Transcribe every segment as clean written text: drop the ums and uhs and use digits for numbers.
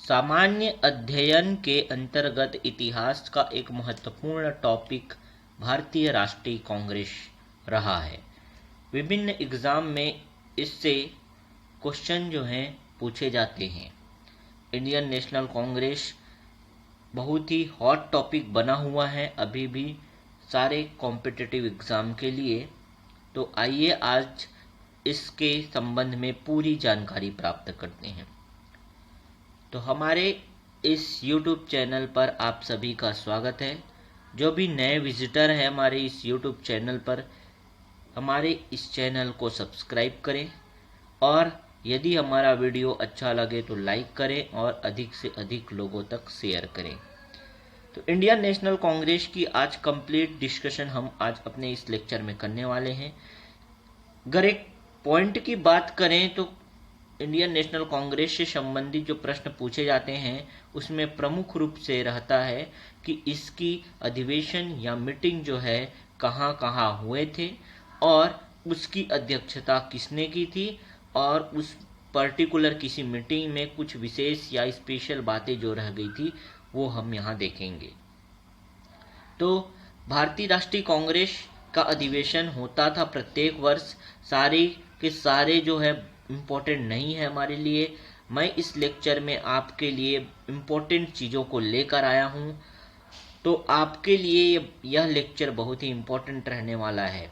सामान्य अध्ययन के अंतर्गत इतिहास का एक महत्वपूर्ण टॉपिक भारतीय राष्ट्रीय कांग्रेस रहा है। विभिन्न एग्जाम में इससे क्वेश्चन जो हैं पूछे जाते हैं। इंडियन नेशनल कांग्रेस बहुत ही हॉट टॉपिक बना हुआ है अभी भी सारे कॉम्पिटिटिव एग्ज़ाम के लिए। तो आइए आज इसके संबंध में पूरी जानकारी प्राप्त करते हैं। तो हमारे इस YouTube चैनल पर आप सभी का स्वागत है। जो भी नए विजिटर हैं हमारे इस YouTube चैनल पर, हमारे इस चैनल को सब्सक्राइब करें और यदि हमारा वीडियो अच्छा लगे तो लाइक करें और अधिक से अधिक लोगों तक शेयर करें। तो इंडियन नेशनल कांग्रेस की आज कंप्लीट डिस्कशन हम आज अपने इस लेक्चर में करने वाले हैं। अगर एक पॉइंट की बात करें तो इंडियन नेशनल कांग्रेस से संबंधित जो प्रश्न पूछे जाते हैं उसमें प्रमुख रूप से रहता है कि इसकी अधिवेशन या मीटिंग जो है कहाँ कहाँ हुए थे और उसकी अध्यक्षता किसने की थी और उस पर्टिकुलर किसी मीटिंग में कुछ विशेष या स्पेशल बातें जो रह गई थी वो हम यहाँ देखेंगे। तो भारतीय राष्ट्रीय कांग्रेस का अधिवेशन होता था प्रत्येक वर्ष। सारे के सारे जो है इम्पोर्टेंट नहीं है हमारे लिए। मैं इस लेक्चर में आपके लिए इम्पोर्टेंट चीज़ों को लेकर आया हूँ। तो आपके लिए यह लेक्चर बहुत ही इम्पोर्टेंट रहने वाला है।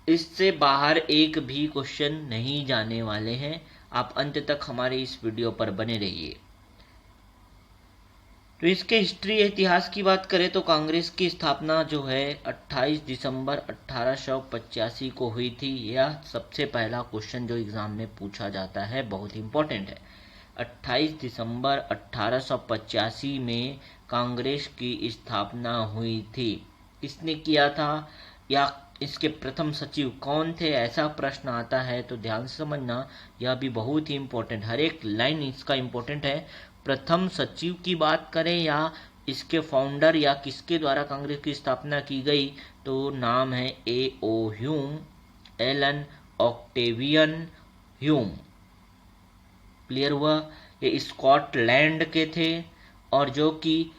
इससे बाहर एक भी क्वेश्चन नहीं जाने वाले हैं। आप अंत तक हमारे इस वीडियो पर बने रहिए। तो इसके हिस्ट्री इतिहास की बात करें तो कांग्रेस की स्थापना जो है 28 दिसंबर 1885 को हुई थी। यह सबसे पहला क्वेश्चन जो एग्जाम में पूछा जाता है, बहुत इंपॉर्टेंट है। 28 दिसंबर 1885 में कांग्रेस की स्थापना हुई थी। किसने किया था या इसके प्रथम सचिव कौन थे, ऐसा प्रश्न आता है तो ध्यान से समझना, यह भी बहुत ही इम्पोर्टेंट, हर एक लाइन इसका इम्पोर्टेंट है। प्रथम सचिव की बात करें या इसके फाउंडर या किसके द्वारा कांग्रेस की स्थापना की गई तो नाम है A.O. Hume, Allan Octavian Hume. Clear हुआ? ये स्कॉटलैंड के थे और जो कि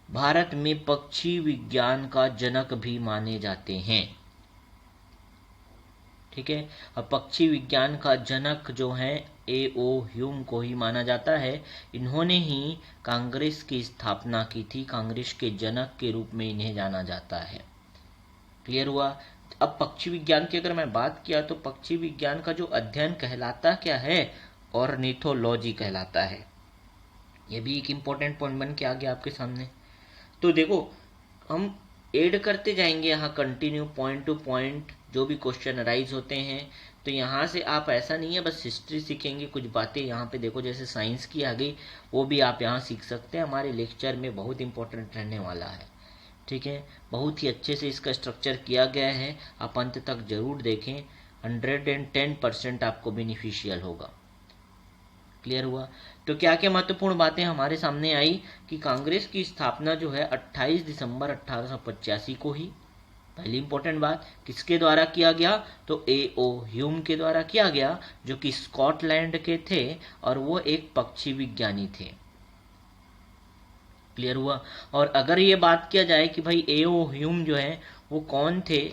भारत में पक्षी विज्ञान का जनक भी माने जाते हैं। ठीक है, और पक्षी विज्ञान का जनक जो है A.O. ह्यूम को ही माना जाता है। इन्होंने ही कांग्रेस की स्थापना की थी। कांग्रेस के जनक के रूप में इन्हें जाना जाता है। क्लियर हुआ? अब पक्षी विज्ञान की अगर मैं बात किया तो पक्षी विज्ञान का जो अध्ययन कहलाता क्या है, ऑर्निथोलॉजी कहलाता है। यह भी एक इम्पोर्टेंट पॉइंट बन के आ गया आपके सामने। तो देखो, हम ऐड करते जाएंगे यहाँ कंटिन्यू पॉइंट टू पॉइंट जो भी क्वेश्चन राइज होते हैं। तो यहाँ से आप ऐसा नहीं है बस हिस्ट्री सीखेंगे, कुछ बातें यहाँ पे देखो जैसे साइंस की आ गई वो भी आप यहाँ सीख सकते हैं। हमारे लेक्चर में बहुत इंपॉर्टेंट रहने वाला है। ठीक है, बहुत ही अच्छे से इसका स्ट्रक्चर किया गया है। आप अंत तक जरूर देखें, 110% आपको बेनिफिशियल होगा। क्लियर हुआ? तो क्या क्या महत्वपूर्ण बातें हमारे सामने आई कि कांग्रेस की स्थापना जो है 28 दिसंबर 1885 को ही, पहली इंपॉर्टेंट बात, किसके द्वारा किया गया तो A.O. ह्यूम के द्वारा किया गया जो कि स्कॉटलैंड के थे और वो एक पक्षी विज्ञानी थे। क्लियर हुआ? और अगर ये बात किया जाए कि भाई A.O. ह्यूम जो है वो कौन थे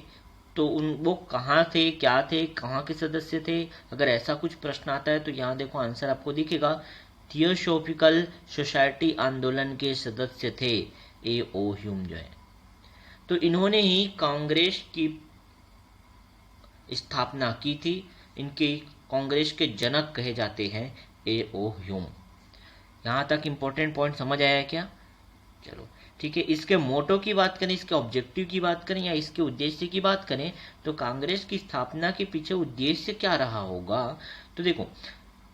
तो वो कहाँ थे, क्या थे, कहाँ के सदस्य थे, अगर ऐसा कुछ प्रश्न आता है तो यहाँ देखो आंसर आपको दिखेगा। थियोसॉफिकल सोसाइटी आंदोलन के सदस्य थे A.O. ह्यूम जो है। तो इन्होंने ही कांग्रेस की स्थापना की थी। इनके कांग्रेस के जनक कहे जाते हैं A.O. ह्यूम। यहाँ तक इम्पोर्टेंट पॉइंट समझ आया क्या? चलो ठीक है, इसके मोटो की बात करें, इसके ऑब्जेक्टिव की बात करें या इसके उद्देश्य की बात करें तो कांग्रेस की स्थापना के पीछे उद्देश्य क्या रहा होगा। तो देखो,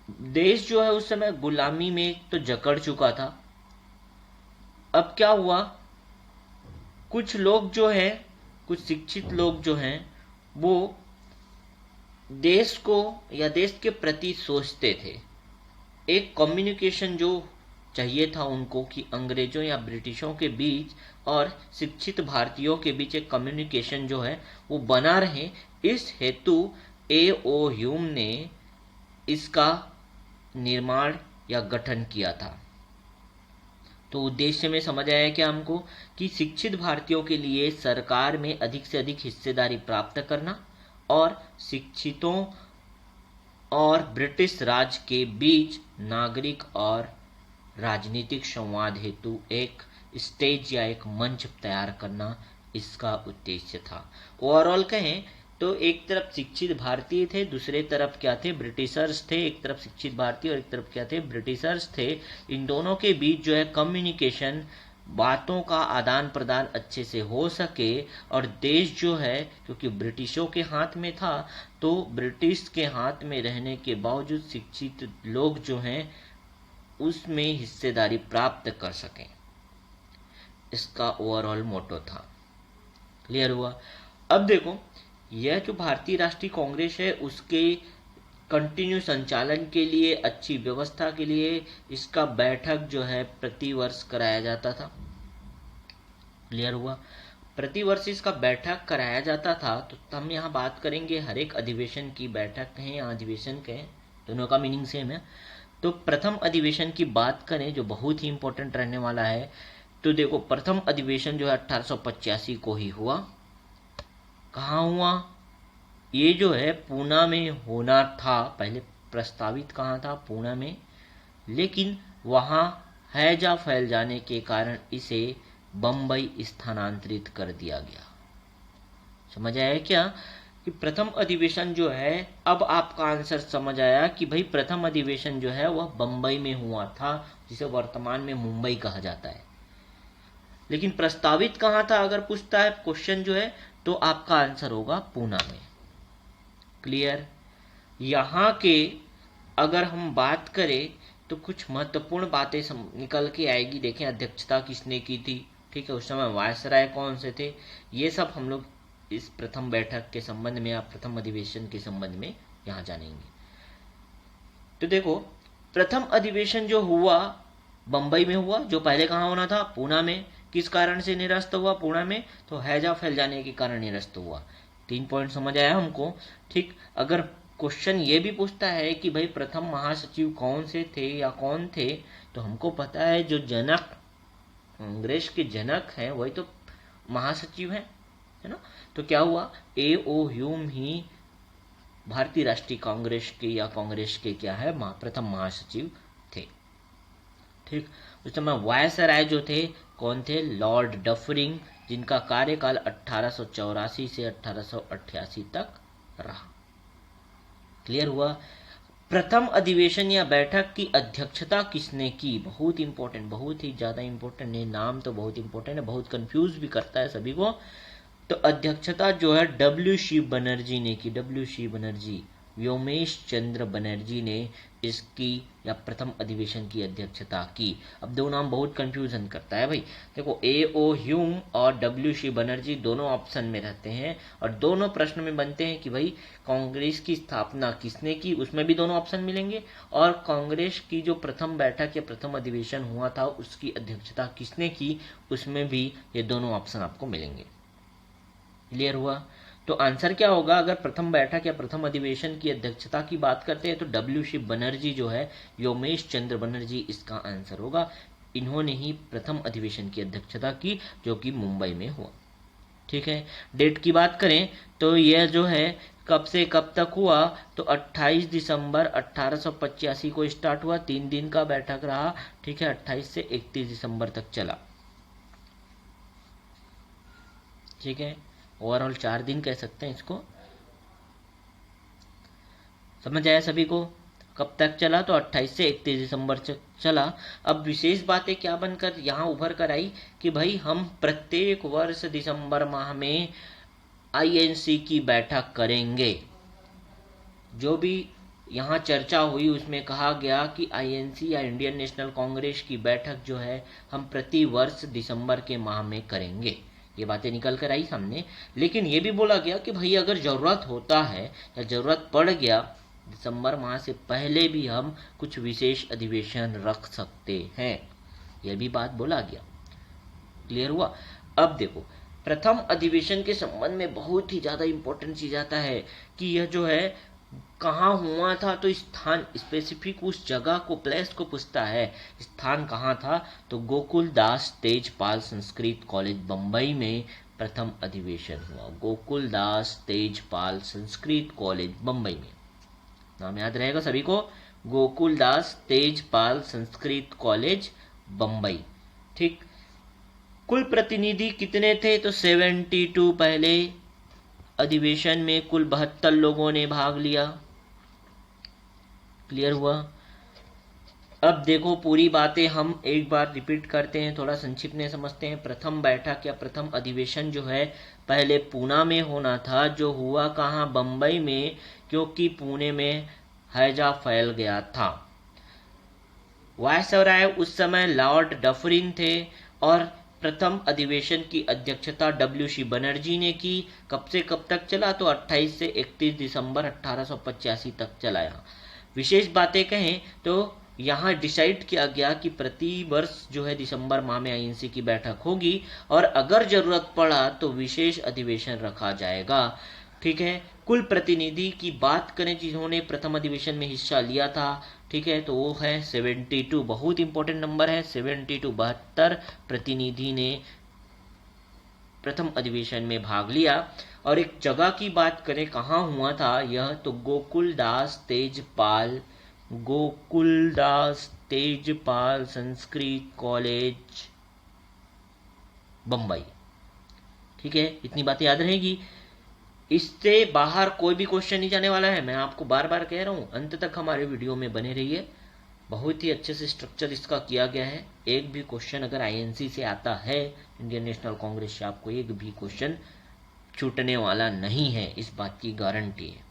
देश जो है उस समय गुलामी में तो जकड़ चुका था। अब क्या हुआ, कुछ लोग जो है, कुछ शिक्षित लोग जो हैं वो देश को या देश के प्रति सोचते थे। एक कम्युनिकेशन जो चाहिए था उनको कि अंग्रेजों या ब्रिटिशों के बीच और शिक्षित भारतीयों के बीच एक कम्युनिकेशन जो है वो बना रहे, इस हेतु A.O. ह्यूम ने इसका निर्माण या गठन किया था। तो उद्देश्य में समझ आया क्या हमको कि शिक्षित भारतीयों के लिए सरकार में अधिक से अधिक हिस्सेदारी प्राप्त करना और शिक्षितों और ब्रिटिश राज के बीच नागरिक और राजनीतिक संवाद हेतु एक स्टेज या एक मंच तैयार करना इसका उद्देश्य था। ओवरऑल कहें तो एक तरफ शिक्षित भारतीय थे, दूसरे तरफ क्या थे, ब्रिटिशर्स थे। एक तरफ शिक्षित भारतीय और एक तरफ क्या थे, ब्रिटिशर्स थे। इन दोनों के बीच जो है कम्युनिकेशन, बातों का आदान प्रदान अच्छे से हो सके और देश जो है क्योंकि ब्रिटिशों के हाथ में था तो ब्रिटिश के हाथ में रहने के बावजूद शिक्षित लोग जो हैं उसमें हिस्सेदारी प्राप्त कर सकें, इसका ओवरऑल मोटो था। क्लियर हुआ। अब देखो यह जो भारतीय राष्ट्रीय कांग्रेस है उसके कंटिन्यू संचालन के लिए, अच्छी व्यवस्था के लिए इसका बैठक जो है प्रतिवर्ष कराया जाता था। क्लियर हुआ। प्रतिवर्ष इसका बैठक कराया जाता था। तो हम यहाँ बात करेंगे हर एक अधिवेशन की, बैठक कहें या अधिवेशन कहें दोनों का मीनिंग सेम है। तो प्रथम अधिवेशन की बात करें जो बहुत ही इंपॉर्टेंट रहने वाला है, तो देखो प्रथम अधिवेशन जो है 1885 को ही हुआ। कहाँ हुआ? ये जो है पूना में होना था, पहले प्रस्तावित कहाँ था, पूना में, लेकिन वहाँ हैजा फैल जाने के कारण इसे बम्बई स्थानांतरित कर दिया गया। समझ आया क्या कि प्रथम अधिवेशन जो है, अब आपका आंसर समझ आया कि भाई प्रथम अधिवेशन जो है वह बम्बई में हुआ था, जिसे वर्तमान में मुंबई कहा जाता है। लेकिन प्रस्तावित कहाँ था अगर पूछता है क्वेश्चन जो है, तो आपका आंसर होगा पूना में। क्लियर। यहाँ के अगर हम बात करें तो कुछ महत्वपूर्ण बातें निकल के आएगी। देखें अध्यक्षता किसने की थी, ठीक है, उस समय वायसराय कौन से थे, ये सब हम लोग इस प्रथम बैठक के संबंध में या प्रथम अधिवेशन के संबंध में यहाँ जानेंगे। तो देखो प्रथम अधिवेशन जो हुआ बंबई में हुआ, जो पहले कहाँ होना था, पूना में। किस कारण से निरस्त हुआ पूना में? तो हैजा फैल जाने के कारण निरस्त हुआ। 3 पॉइंट समझ आया हमको, ठीक। अगर क्वेश्चन ये भी पूछता है कि भाई प्रथम महासचिव कौन से थे या कौन थे, तो हमको पता है जो जनक, कांग्रेस के जनक हैं वही तो महासचिव हैं, है ना। तो क्या हुआ, A.O. ह्यूम ही भारतीय राष्ट्रीय कांग्रेस के या कांग्रेस के क्या है प्रथम महासचिव थे, ठीक। उस समय वायसराय जो थे कौन थे, लॉर्ड डफरिंग, जिनका कार्यकाल 1884 से 1888 तक रहा। क्लियर हुआ। प्रथम अधिवेशन या बैठक की अध्यक्षता किसने की? बहुत इंपॉर्टेंट, बहुत ही ज्यादा इंपॉर्टेंट है, नाम तो बहुत इंपॉर्टेंट है, बहुत कंफ्यूज भी करता है सभी को। तो अध्यक्षता जो है W.C. बनर्जी ने की। W.C. बनर्जी, व्योमेश चंद्र बनर्जी ने इसकी या प्रथम अधिवेशन की अध्यक्षता की। अब दो नाम बहुत कंफ्यूजन करता है भाई। देखो A.O. ह्यूम और W.C. बनर्जी दोनों ऑप्शन में रहते हैं और दोनों प्रश्न में बनते हैं कि भाई कांग्रेस की स्थापना किसने की, उसमें भी दोनों ऑप्शन मिलेंगे, और कांग्रेस की जो प्रथम बैठक या प्रथम अधिवेशन हुआ था उसकी अध्यक्षता किसने की, उसमें भी ये दोनों ऑप्शन आपको मिलेंगे। क्लियर हुआ। तो आंसर क्या होगा अगर प्रथम बैठक या प्रथम अधिवेशन की अध्यक्षता की बात करते हैं, तो W.C. बनर्जी जो है, व्योमेश चंद्र बनर्जी इसका आंसर होगा। इन्होंने ही प्रथम अधिवेशन की अध्यक्षता की जो कि मुंबई में हुआ, ठीक है। डेट की बात करें तो यह जो है कब से कब तक हुआ, तो 28 दिसंबर 1885 को स्टार्ट हुआ, 3 दिन का बैठक रहा, ठीक है, 28 से 31 दिसंबर तक चला, ठीक है। ओवरऑल 4 दिन कह सकते हैं इसको। समझ आया सभी को? कब तक चला, तो 28 से 31 दिसंबर तक चला। अब विशेष बातें क्या बनकर यहाँ उभर कर आई कि भाई हम प्रत्येक वर्ष दिसंबर माह में INC की बैठक करेंगे। जो भी यहाँ चर्चा हुई उसमें कहा गया कि INC या इंडियन नेशनल कांग्रेस की बैठक जो है हम प्रति वर्ष दिसंबर के माह में करेंगे। ये बातें निकल कर आई सामने। लेकिन ये भी बोला गया कि भाई अगर जरूरत होता है या जरूरत पड़ गया दिसंबर माह से पहले भी हम कुछ विशेष अधिवेशन रख सकते हैं, यह भी बात बोला गया। क्लियर हुआ। अब देखो प्रथम अधिवेशन के संबंध में बहुत ही ज्यादा इंपॉर्टेंट चीज आता है कि यह जो है कहाँ हुआ था तो स्थान स्पेसिफिक उस जगह को, प्लेस को पूछता है। स्थान कहाँ था तो गोकुल दास तेजपाल संस्कृत कॉलेज बम्बई में प्रथम अधिवेशन हुआ। गोकुल दास तेजपाल संस्कृत कॉलेज बम्बई में, नाम याद रहेगा सभी को, गोकुल दास तेजपाल संस्कृत कॉलेज बम्बई। ठीक। कुल प्रतिनिधि कितने थे तो 72। पहले अधिवेशन में कुल 72 लोगों ने भाग लिया। क्लियर हुआ। अब देखो पूरी बातें हम एक बार रिपीट करते हैं, थोड़ा संक्षिप्त में समझते हैं। प्रथम बैठक या प्रथम अधिवेशन जो है पहले पूना में होना था, जो हुआ कहाँ, बम्बई में, क्योंकि पुणे में हैजा फैल गया था। वायसराय उस समय लॉर्ड डफरिन थे और प्रथम अधिवेशन की अध्यक्षता WC बनर्जी ने की। कब से कब तक चला तो 28 से 31 दिसंबर 1885 तक चला। यहाँ विशेष बातें कहें तो यहाँ डिसाइड किया गया कि प्रति वर्ष जो है दिसंबर माह में INC की बैठक होगी और अगर जरूरत पड़ा तो विशेष अधिवेशन रखा जाएगा। ठीक है। कुल प्रतिनिधि की बात करें जिन्होंने प्रथम अधिवेशन में हिस्सा लिया था, ठीक है, तो वो है 72। बहुत इंपॉर्टेंट नंबर है 72। 72 प्रतिनिधि ने प्रथम अधिवेशन में भाग लिया। और एक जगह की बात करें कहाँ हुआ था यह, तो गोकुलदास तेजपाल संस्कृत कॉलेज बम्बई। ठीक है, इतनी बातें याद रहेगी। इससे बाहर कोई भी क्वेश्चन नहीं जाने वाला है, मैं आपको बार बार कह रहा हूं, अंत तक हमारे वीडियो में बने रहिए। बहुत ही अच्छे से स्ट्रक्चर इसका किया गया है। एक भी क्वेश्चन अगर INC से आता है, इंडियन नेशनल कांग्रेस से, आपको एक भी क्वेश्चन छूटने वाला नहीं है, इस बात की गारंटी है।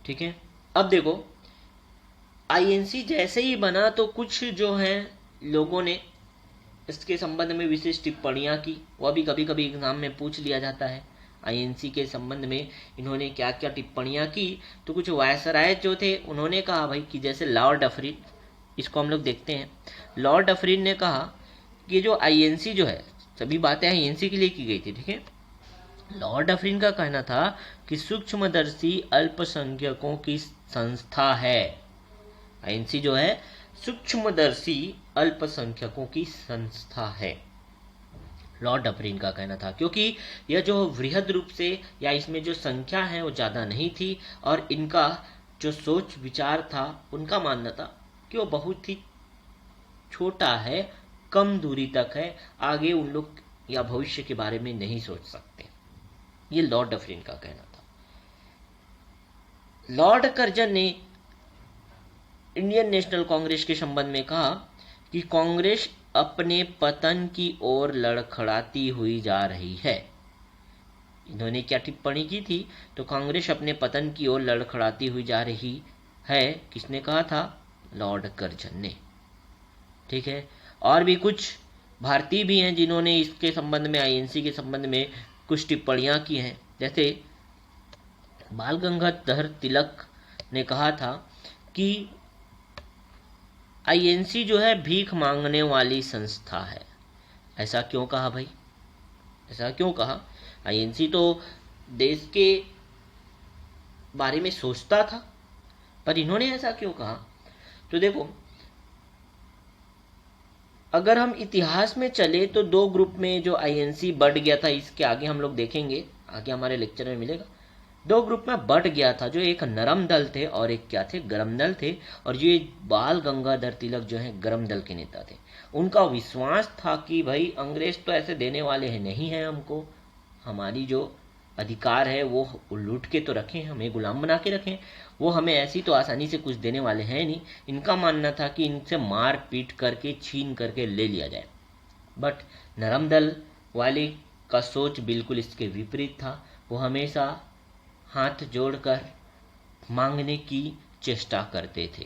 ठीक है। अब देखो INC जैसे ही बना तो कुछ जो है लोगों ने इसके संबंध में विशेष टिप्पणियां की, वह भी कभी कभी एग्जाम में पूछ लिया जाता है। INC के संबंध में इन्होंने क्या क्या टिप्पणियां की, तो कुछ वायसराय जो थे उन्होंने कहा भाई कि जैसे लॉर्ड डफरिन, इसको हम लोग देखते हैं। लॉर्ड डफरिन ने कहा कि जो INC जो है, सभी बातें INC के लिए की गई थी। ठीक है। लॉर्ड डफरिन का कहना था कि सूक्ष्मदर्शी अल्पसंख्यकों की संस्था है। INC जो है सूक्ष्मदर्शी अल्पसंख्यकों की संस्था है, लॉर्ड डफरिन का कहना था, क्योंकि यह जो वृहद रूप से या इसमें जो संख्या है वो ज्यादा नहीं थी और इनका जो सोच विचार था, उनका मानना था कि वो बहुत ही छोटा है, कम दूरी तक है, आगे उन लोग या भविष्य के बारे में नहीं सोच सकते। ये लॉर्ड डफरिन का कहना था। लॉर्ड कर्जन ने इंडियन नेशनल कांग्रेस के संबंध में कहा कि कांग्रेस अपने पतन की ओर लड़खड़ाती हुई जा रही है। इन्होंने क्या टिप्पणी की थी तो कांग्रेस अपने पतन की ओर लड़खड़ाती हुई जा रही है। किसने कहा था? लॉर्ड कर्जन ने। ठीक है। और भी कुछ भारतीय भी हैं जिन्होंने इसके संबंध में, INC के संबंध में कुछ टिप्पणियां की हैं। जैसे बाल गंगाधर तिलक ने कहा था कि INC जो है भीख मांगने वाली संस्था है। ऐसा क्यों कहा भाई? ऐसा क्यों कहा? INC तो देश के बारे में सोचता था, पर इन्होंने ऐसा क्यों कहा? तो देखो, अगर हम इतिहास में चले तो दो ग्रुप में जो INC बढ़ गया था, इसके आगे हम लोग देखेंगे, आगे हमारे लेक्चर में मिलेगा। दो ग्रुप में बढ़ गया था, जो एक नरम दल थे और एक क्या थे? गरम दल थे। और ये बाल गंगाधर तिलक जो है गरम दल के नेता थे। उनका विश्वास था कि भाई अंग्रेज तो ऐसे देने वाले हैं नहीं है, हमको हमारी जो अधिकार है वो लूट के तो रखें, हमें गुलाम बना के रखें, वो हमें ऐसी तो आसानी से कुछ देने वाले हैं नहीं। इनका मानना था कि इनसे मार पीट करके, छीन करके ले लिया जाए। बट नरम दल वाले का सोच बिल्कुल इसके विपरीत था। वो हमेशा हाथ जोड़कर मांगने की चेष्टा करते थे।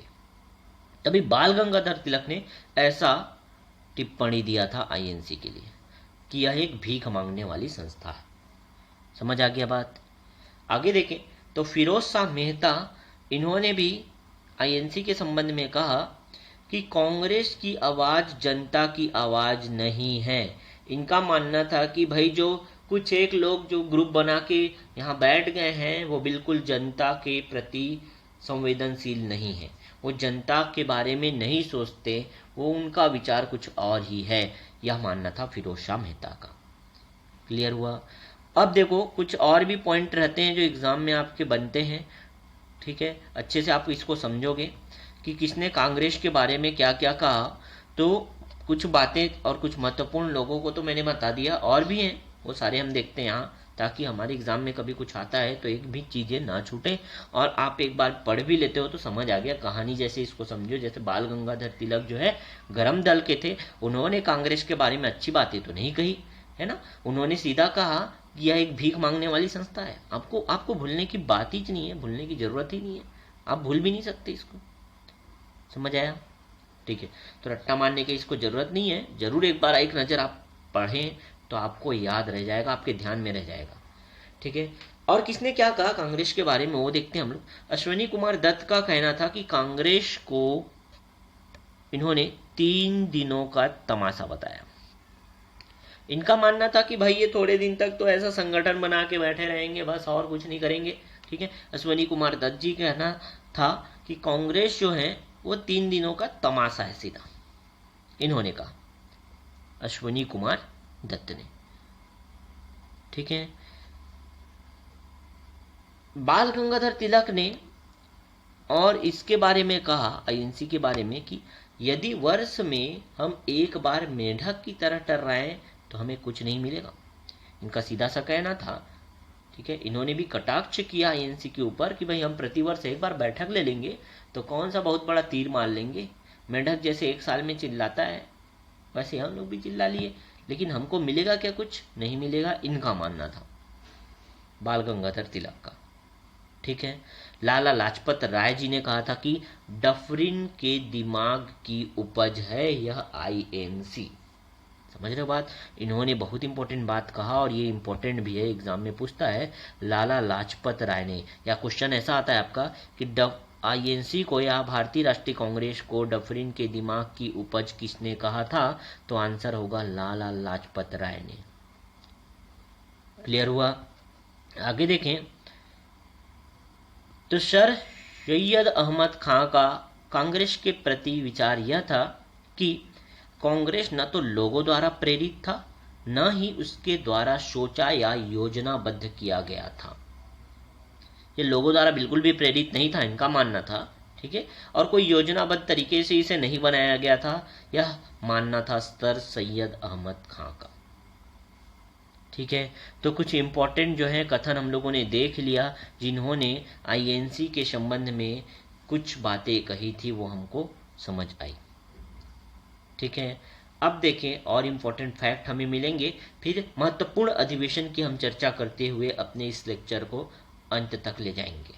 तभी बाल गंगाधर तिलक ने ऐसा टिप्पणी दिया था INC के लिए कि यह एक भीख मांगने वाली संस्था है। समझ आ गया बात? आगे देखें तो फिरोज शाह मेहता, इन्होंने भी INC के संबंध में कहा कि कांग्रेस की आवाज जनता की आवाज नहीं है। इनका मानना था कि भाई जो कुछ एक लोग जो ग्रुप बना के यहाँ बैठ गए हैं वो बिल्कुल जनता के प्रति संवेदनशील नहीं है, वो जनता के बारे में नहीं सोचते, वो उनका विचार कुछ और ही है। यह मानना था फिरोज शाह मेहता का। क्लियर हुआ? अब देखो कुछ और भी पॉइंट रहते हैं जो एग्जाम में आपके बनते हैं, ठीक है। अच्छे से आप इसको समझोगे कि किसने कांग्रेस के बारे में क्या क्या कहा, तो कुछ बातें और कुछ महत्वपूर्ण लोगों को तो मैंने बता दिया, और भी हैं वो सारे हम देखते हैं यहाँ, ताकि हमारे एग्जाम में कभी कुछ आता है तो एक भी चीज़ें ना छूटे और आप एक बार पढ़ भी लेते हो तो समझ आ गया। कहानी जैसे इसको समझो, जैसे बाल गंगाधर तिलक जो है गरम दल के थे, उन्होंने कांग्रेस के बारे में अच्छी बातें तो नहीं कही है ना, उन्होंने सीधा कहा कि यह एक भीख मांगने वाली संस्था है। आपको भूलने की बात ही नहीं है, भूलने की जरूरत ही नहीं है, आप भूल भी नहीं सकते इसको। समझ आया? ठीक है, तो रट्टा मारने की इसको जरूरत नहीं है, जरूर एक बार एक नज़र आप पढ़ें तो आपको याद रह जाएगा, आपके ध्यान में रह जाएगा। ठीक है, और किसने क्या कहा कांग्रेस के बारे में वो देखते हैं हम लोग। अश्विनी कुमार दत्त का कहना था कि कांग्रेस को इन्होंने 3 दिनों का तमाशा बताया। इनका मानना था कि भाई ये थोड़े दिन तक तो ऐसा संगठन बना के बैठे रहेंगे, बस और कुछ नहीं करेंगे। ठीक है, अश्विनी कुमार दत्त जी कहना था कि कांग्रेस जो है वो 3 दिनों का तमाशा है, सीधा इन्होंने कहा, अश्विनी कुमार दत्त ने। ठीक है, बाल गंगाधर तिलक ने और इसके बारे में कहा, आईएनसी के बारे में, कि यदि वर्ष में हम एक बार मेढक की तरह टर्राएं तो हमें कुछ नहीं मिलेगा। इनका सीधा सा कहना था। ठीक है, इन्होंने भी कटाक्ष किया आईएनसी के ऊपर कि भाई हम प्रतिवर्ष एक बार बैठक ले लेंगे तो कौन सा बहुत बड़ा तीर मार लेंगे, मेढक जैसे एक साल में चिल्लाता है वैसे हम लोग भी चिल्ला लिए, लेकिन हमको मिलेगा क्या? कुछ नहीं मिलेगा, इनका मानना था बाल गंगाधर तिलक का। ठीक है, लाला लाजपत राय जी ने कहा था कि डफरिन के दिमाग की उपज है यह आईएनसी। समझ रहे हो बात? इन्होंने बहुत इंपॉर्टेंट बात कहा और ये इंपॉर्टेंट भी है, एग्जाम में पूछता है लाला लाजपत राय ने, या क्वेश्चन ऐसा आता है आपका कि आईएनसी को या भारतीय राष्ट्रीय कांग्रेस को डफरिन के दिमाग की उपज किसने कहा था, तो आंसर होगा लाला लाजपत राय ने। क्लियर हुआ? आगे देखें तो सर सैयद अहमद खां का कांग्रेस के प्रति विचार यह था कि कांग्रेस न तो लोगों द्वारा प्रेरित था, न ही उसके द्वारा सोचा या योजनाबद्ध किया गया था। ये लोगों द्वारा बिल्कुल भी प्रेरित नहीं था, इनका मानना था। ठीक है, और कोई योजनाबद्ध तरीके से इसे नहीं बनाया गया था, यह मानना था सर सैयद अहमद खां का। ठीक है, तो कुछ इंपॉर्टेंट जो है कथन हम लोगों ने देख लिया, जिन्होंने आईएनसी के संबंध में कुछ बातें कही थी वो हमको समझ आई। ठीक है, अब देखें और इम्पोर्टेंट फैक्ट हमें मिलेंगे, फिर महत्वपूर्ण अधिवेशन की हम चर्चा करते हुए अपने इस लेक्चर को अंत तक ले जाएंगे।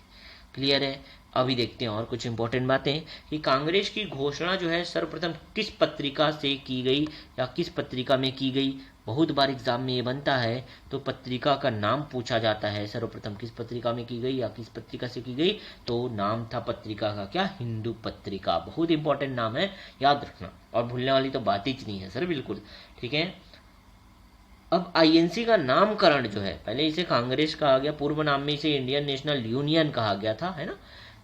क्लियर है? अभी देखते हैं और कुछ इंपॉर्टेंट बातें कि कांग्रेस की घोषणा जो है सर्वप्रथम किस पत्रिका से की गई या किस पत्रिका में की गई। बहुत बार एग्जाम में ये बनता है, तो पत्रिका का नाम पूछा जाता है, सर्वप्रथम किस पत्रिका में की गई या किस पत्रिका से की गई, तो नाम था पत्रिका का क्या? हिंदू पत्रिका। बहुत इंपॉर्टेंट नाम है, याद रखना, और भूलने वाली तो बात ही नहीं है सर, बिल्कुल। ठीक है, अब आईएनसी का नामकरण जो है, पहले इसे कांग्रेस कहा गया, पूर्व नाम में इसे इंडियन नेशनल यूनियन कहा गया था, है ना?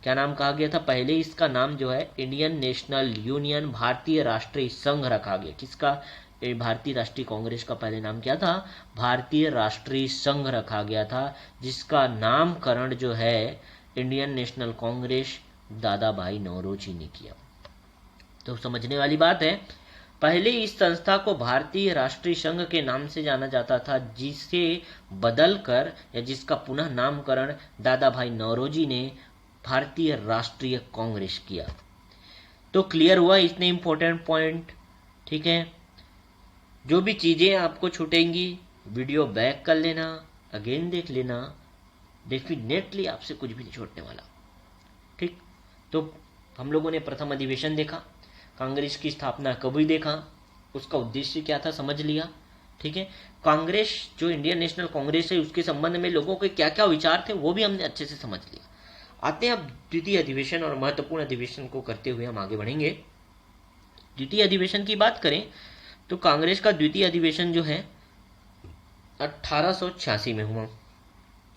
क्या नाम कहा गया था? पहले इसका नाम जो है इंडियन नेशनल यूनियन, भारतीय राष्ट्रीय संघ रखा गया। किसका? भारतीय राष्ट्रीय कांग्रेस का पहले नाम क्या था? भारतीय राष्ट्रीय संघ रखा गया था, जिसका नामकरण जो है इंडियन नेशनल कांग्रेस दादा भाई नौरोजी ने किया। तो समझने वाली बात है, पहले इस संस्था को भारतीय राष्ट्रीय संघ के नाम से जाना जाता था, जिसे बदलकर या जिसका पुनः नामकरण दादा भाई नौरोजी ने भारतीय राष्ट्रीय कांग्रेस किया। तो क्लियर हुआ इतने इंपॉर्टेंट पॉइंट। ठीक है, जो भी चीजें आपको छूटेंगी वीडियो बैक कर लेना, अगेन देख लेना, डेफिनेटली आपसे कुछ भी नहीं छूटने वाला। ठीक, तो हम लोगों ने प्रथम अधिवेशन देखा, कांग्रेस की स्थापना कब हुई देखा, उसका उद्देश्य क्या था समझ लिया। ठीक है, कांग्रेस जो इंडियन नेशनल कांग्रेस है उसके संबंध में लोगों के क्या क्या विचार थे वो भी हमने अच्छे से समझ लिया। आते हैं अब द्वितीय अधिवेशन और महत्वपूर्ण अधिवेशन को करते हुए हम आगे बढ़ेंगे। द्वितीय अधिवेशन की बात करें तो कांग्रेस का द्वितीय अधिवेशन जो है 1886 में हुआ।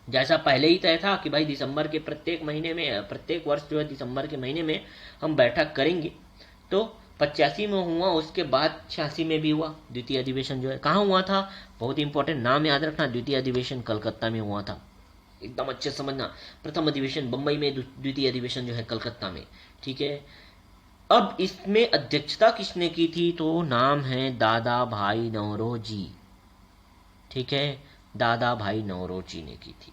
जैसा पहले ही तय था कि भाई दिसंबर के प्रत्येक महीने में, प्रत्येक वर्ष जो है दिसंबर के महीने में हम बैठक करेंगे, तो 85 में हुआ, उसके बाद 86 में भी हुआ द्वितीय अधिवेशन जो है। कहाँ हुआ था, बहुत इंपॉर्टेंट नाम याद रखना, द्वितीय अधिवेशन कलकत्ता में हुआ था, एकदम अच्छे से समझना। प्रथम अधिवेशन बंबई में, द्वितीय अधिवेशन जो है कलकत्ता में, ठीक है। अब इसमें अध्यक्षता किसने की थी, तो नाम है दादा भाई नौरोजी, ठीक है, दादा भाई नौरोजी ने की थी।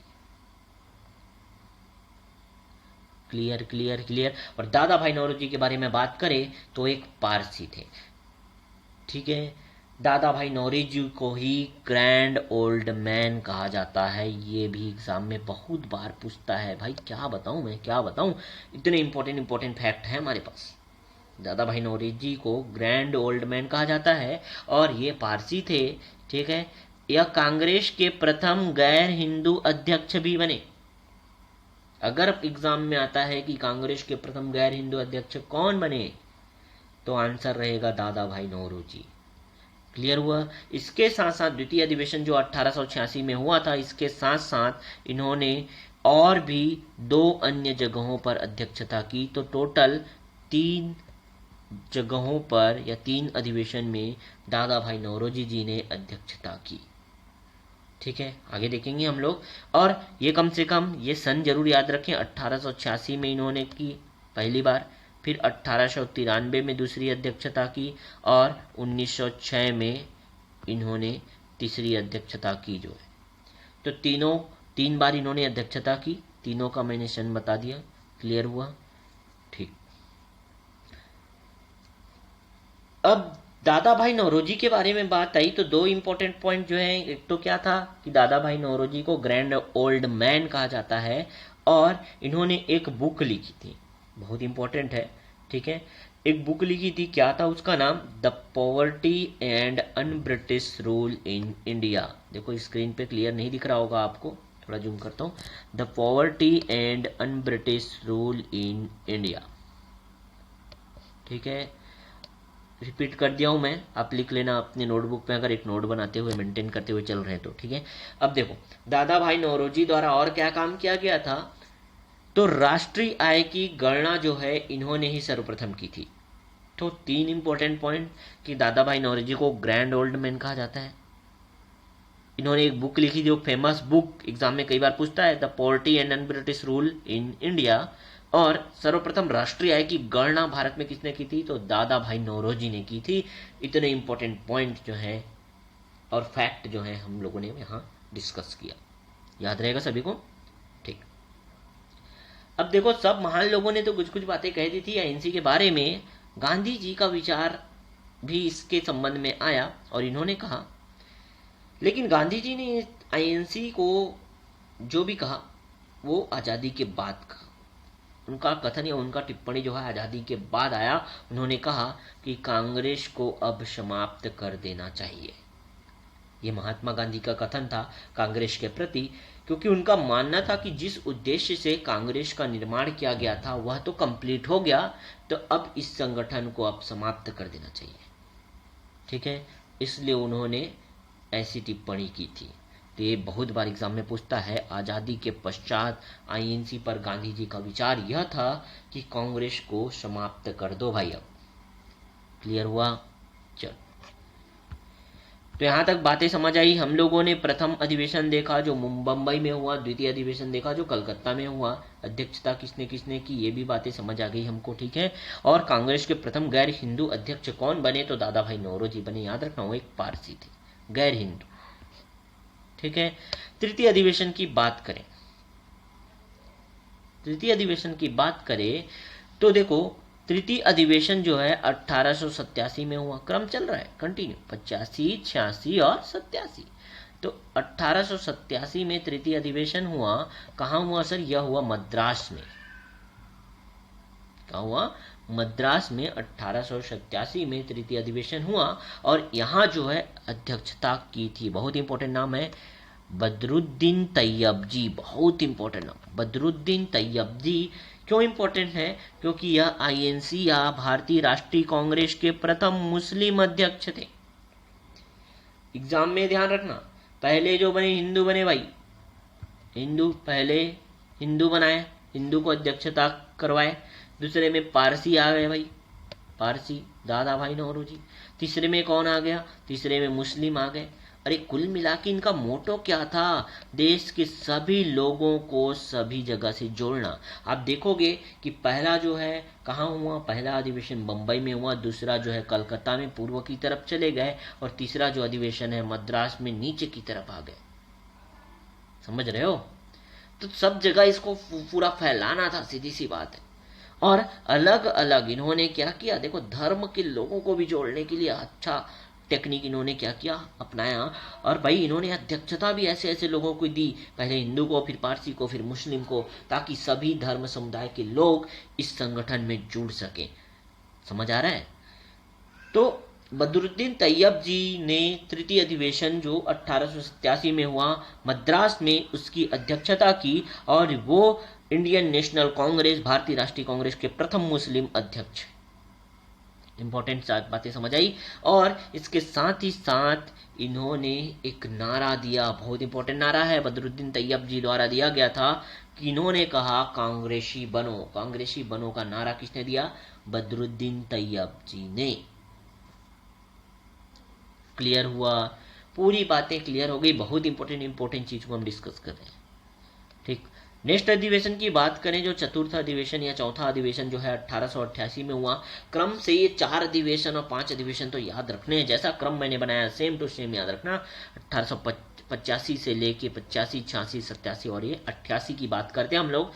Clear clear clear. और दादा भाई नौरोजी के बारे में बात करें तो एक पारसी थे, ठीक है। दादा भाई नौरोजी को ही ग्रैंड ओल्ड मैन कहा जाता है। ये भी एग्जाम में बहुत बार पूछता है भाई, क्या बताऊं मैं, क्या बताऊं, इतने इंपॉर्टेंट फैक्ट है हमारे पास। दादा भाई नौरोजी को ग्रैंड ओल्ड मैन कहा जाता है और ये पारसी थे, ठीक है। यह कांग्रेस के प्रथम गैर हिंदू अध्यक्ष भी बने। अगर एग्जाम में आता है कि कांग्रेस के प्रथम गैर हिंदू अध्यक्ष कौन बने, तो आंसर रहेगा दादा भाई नौरोजी। क्लियर हुआ। इसके साथ साथ द्वितीय अधिवेशन जो 1886 में हुआ था, इसके साथ साथ इन्होंने और भी 2 अन्य जगहों पर अध्यक्षता की, तो टोटल 3 जगहों पर या 3 अधिवेशन में दादा भाई नौरोजी जी ने अध्यक्षता की, ठीक है। आगे देखेंगे हम लोग। और ये कम से कम ये सन जरूर याद रखें, 1886 में इन्होंने की पहली बार, फिर 1893 में दूसरी अध्यक्षता की और 1906 में इन्होंने तीसरी अध्यक्षता की जो है। तो 3 बार इन्होंने अध्यक्षता की, तीनों का मैंने सन बता दिया। क्लियर हुआ, ठीक। अब दादा भाई नौरोजी के बारे में बात आई तो 2 इंपॉर्टेंट पॉइंट जो है, एक तो क्या था कि दादा भाई नौरोजी को ग्रैंड ओल्ड मैन कहा जाता है और इन्होंने एक बुक लिखी थी, बहुत इंपॉर्टेंट है, ठीक है। एक बुक लिखी थी, क्या था उसका नाम, the poverty and un British rule in India. देखो स्क्रीन पे क्लियर नहीं दिख रहा होगा आपको, थोड़ा जूम करता हूँ। The poverty and un British rule in India, ठीक है। रिपीट कर दिया हूं मैं, आप लिख लेना अपने नोटबुक में, अगर एक नोट बनाते हुए मेंटेन करते हुए चल रहे हैं तो, ठीक है। अब देखो दादा भाई नौरोजी द्वारा और क्या काम किया गया था, तो राष्ट्रीय आय की गणना जो है इन्होंने ही सर्वप्रथम की थी। तो 3 इंपॉर्टेंट पॉइंट कि दादा भाई नौरोजी को ग्रैंड ओल्ड मैन कहा जाता है, इन्होंने एक बुक लिखी जो फेमस बुक एग्जाम में कई बार पूछता है, the poverty and un British rule in India, और सर्वप्रथम राष्ट्रीय आय की गणना भारत में किसने की थी, तो दादा भाई नौरोजी ने की थी। इतने इंपॉर्टेंट पॉइंट जो है और फैक्ट जो है हम लोगों ने यहाँ डिस्कस किया, याद रहेगा सभी को, ठीक। अब देखो सब महान लोगों ने तो कुछ कुछ बातें कह दी थी आईएनसी के बारे में, गांधी जी का विचार भी इसके संबंध में आया और इन्होंने कहा, लेकिन गांधी जी ने आईएनसी को जो भी कहा वो आज़ादी के बाद कहा। उनका कथन या उनका टिप्पणी जो है आज़ादी के बाद आया। उन्होंने कहा कि कांग्रेस को अब समाप्त कर देना चाहिए। ये महात्मा गांधी का कथन था कांग्रेस के प्रति, क्योंकि उनका मानना था कि जिस उद्देश्य से कांग्रेस का निर्माण किया गया था वह तो कंप्लीट हो गया, तो अब इस संगठन को अब समाप्त कर देना चाहिए, ठीक है। इसलिए उन्होंने ऐसी टिप्पणी की थी। तो ये बहुत बार एग्जाम में पूछता है, आज़ादी के पश्चात आईएनसी पर गांधी जी का विचार यह था कि कांग्रेस को समाप्त कर दो भाई। अब क्लियर हुआ, चल। तो यहां तक बातें समझ आई। हम लोगों ने प्रथम अधिवेशन देखा जो बंबई में हुआ, द्वितीय अधिवेशन देखा जो कलकत्ता में हुआ, अध्यक्षता किसने किसने की, ये भी बातें समझ आ गई हमको, ठीक है। और कांग्रेस के प्रथम गैर हिंदू अध्यक्ष कौन बने, तो दादा भाई नौरोजी बने। याद रखना वो एक पारसी थे, गैर हिंदू, ठीक है। तृतीय अधिवेशन की बात करें, तृतीय अधिवेशन की बात करें तो देखो तृतीय अधिवेशन जो है 1887 में हुआ। क्रम चल रहा है कंटिन्यू, 85, 86 और 87। तो 1887 में तृतीय अधिवेशन हुआ। कहाँ हुआ सर, यह हुआ मद्रास में। कहाँ हुआ, मद्रास में 1887 में तृतीय अधिवेशन हुआ। और यहाँ जो है अध्यक्षता की थी, बहुत इंपॉर्टेंट नाम है, बदरुद्दीन तैयबजी। बहुत इंपॉर्टेंट नाम, बदरुद्दीन तैयबजी। क्यों इंपॉर्टेंट है, क्योंकि यह आईएनसी या भारतीय राष्ट्रीय कांग्रेस के प्रथम मुस्लिम अध्यक्ष थे। एग्जाम में ध्यान रखना, पहले जो बने हिंदू बने भाई, हिंदू पहले हिंदू बनाए, हिंदू को अध्यक्षता करवाए। दूसरे में पारसी आ गए भाई, पारसी दादा भाई नौरोजी। तीसरे में कौन आ गया, तीसरे में मुस्लिम आ गए। अरे कुल मिला के इनका मोटो क्या था, देश के सभी लोगों को सभी जगह से जोड़ना। आप देखोगे कि पहला जो है कहाँ हुआ, पहला अधिवेशन बंबई में हुआ, दूसरा जो है कलकत्ता में पूर्व की तरफ चले गए, और तीसरा जो अधिवेशन है मद्रास में नीचे की तरफ आ गए। समझ रहे हो? तो सब जगह इसको पूरा फैलाना था, सीधी सी बात है। और अलग अलग इन्होंने क्या किया, देखो धर्म के लोगों को भी जोड़ने के लिए अच्छा टेक्निक इन्होंने क्या किया, अपनाया। और भाई इन्होंने अध्यक्षता भी ऐसे ऐसे लोगों को दी, पहले हिंदू को, फिर पारसी को, फिर मुस्लिम को, ताकि सभी धर्म समुदाय के लोग इस संगठन में जुड़ सके। समझ आ रहा है? तो बदरुद्दीन तैयब जी ने तृतीय अधिवेशन जो 1887 में हुआ मद्रास में, उसकी अध्यक्षता की, और वो इंडियन नेशनल कांग्रेस, भारतीय राष्ट्रीय कांग्रेस के प्रथम मुस्लिम अध्यक्ष। इंपॉर्टेंट बातें समझ आई। और इसके साथ ही साथ इन्होंने एक नारा दिया, बहुत इंपॉर्टेंट नारा है, बदरुद्दीन तैयब जी द्वारा दिया गया था, कि इन्होंने कहा कांग्रेसी बनो। कांग्रेसी बनो का नारा किसने दिया? बदरुद्दीन तैयब जी ने। क्लियर हुआ? पूरी बातें क्लियर हो गई। बहुत इंपॉर्टेंट चीज को हम डिस्कस कर रहे हैं। ठीक, नेक्स्ट अधिवेशन की बात करें, जो चतुर्थ अधिवेशन या चौथा अधिवेशन जो है 1888 में हुआ। क्रम से ये 4 अधिवेशन और 5 अधिवेशन तो याद रखने हैं, जैसा क्रम मैंने बनाया सेम टू सेम याद रखना। 1885 से लेके 85, 86, 87 और ये 88 की बात करते हैं हम लोग।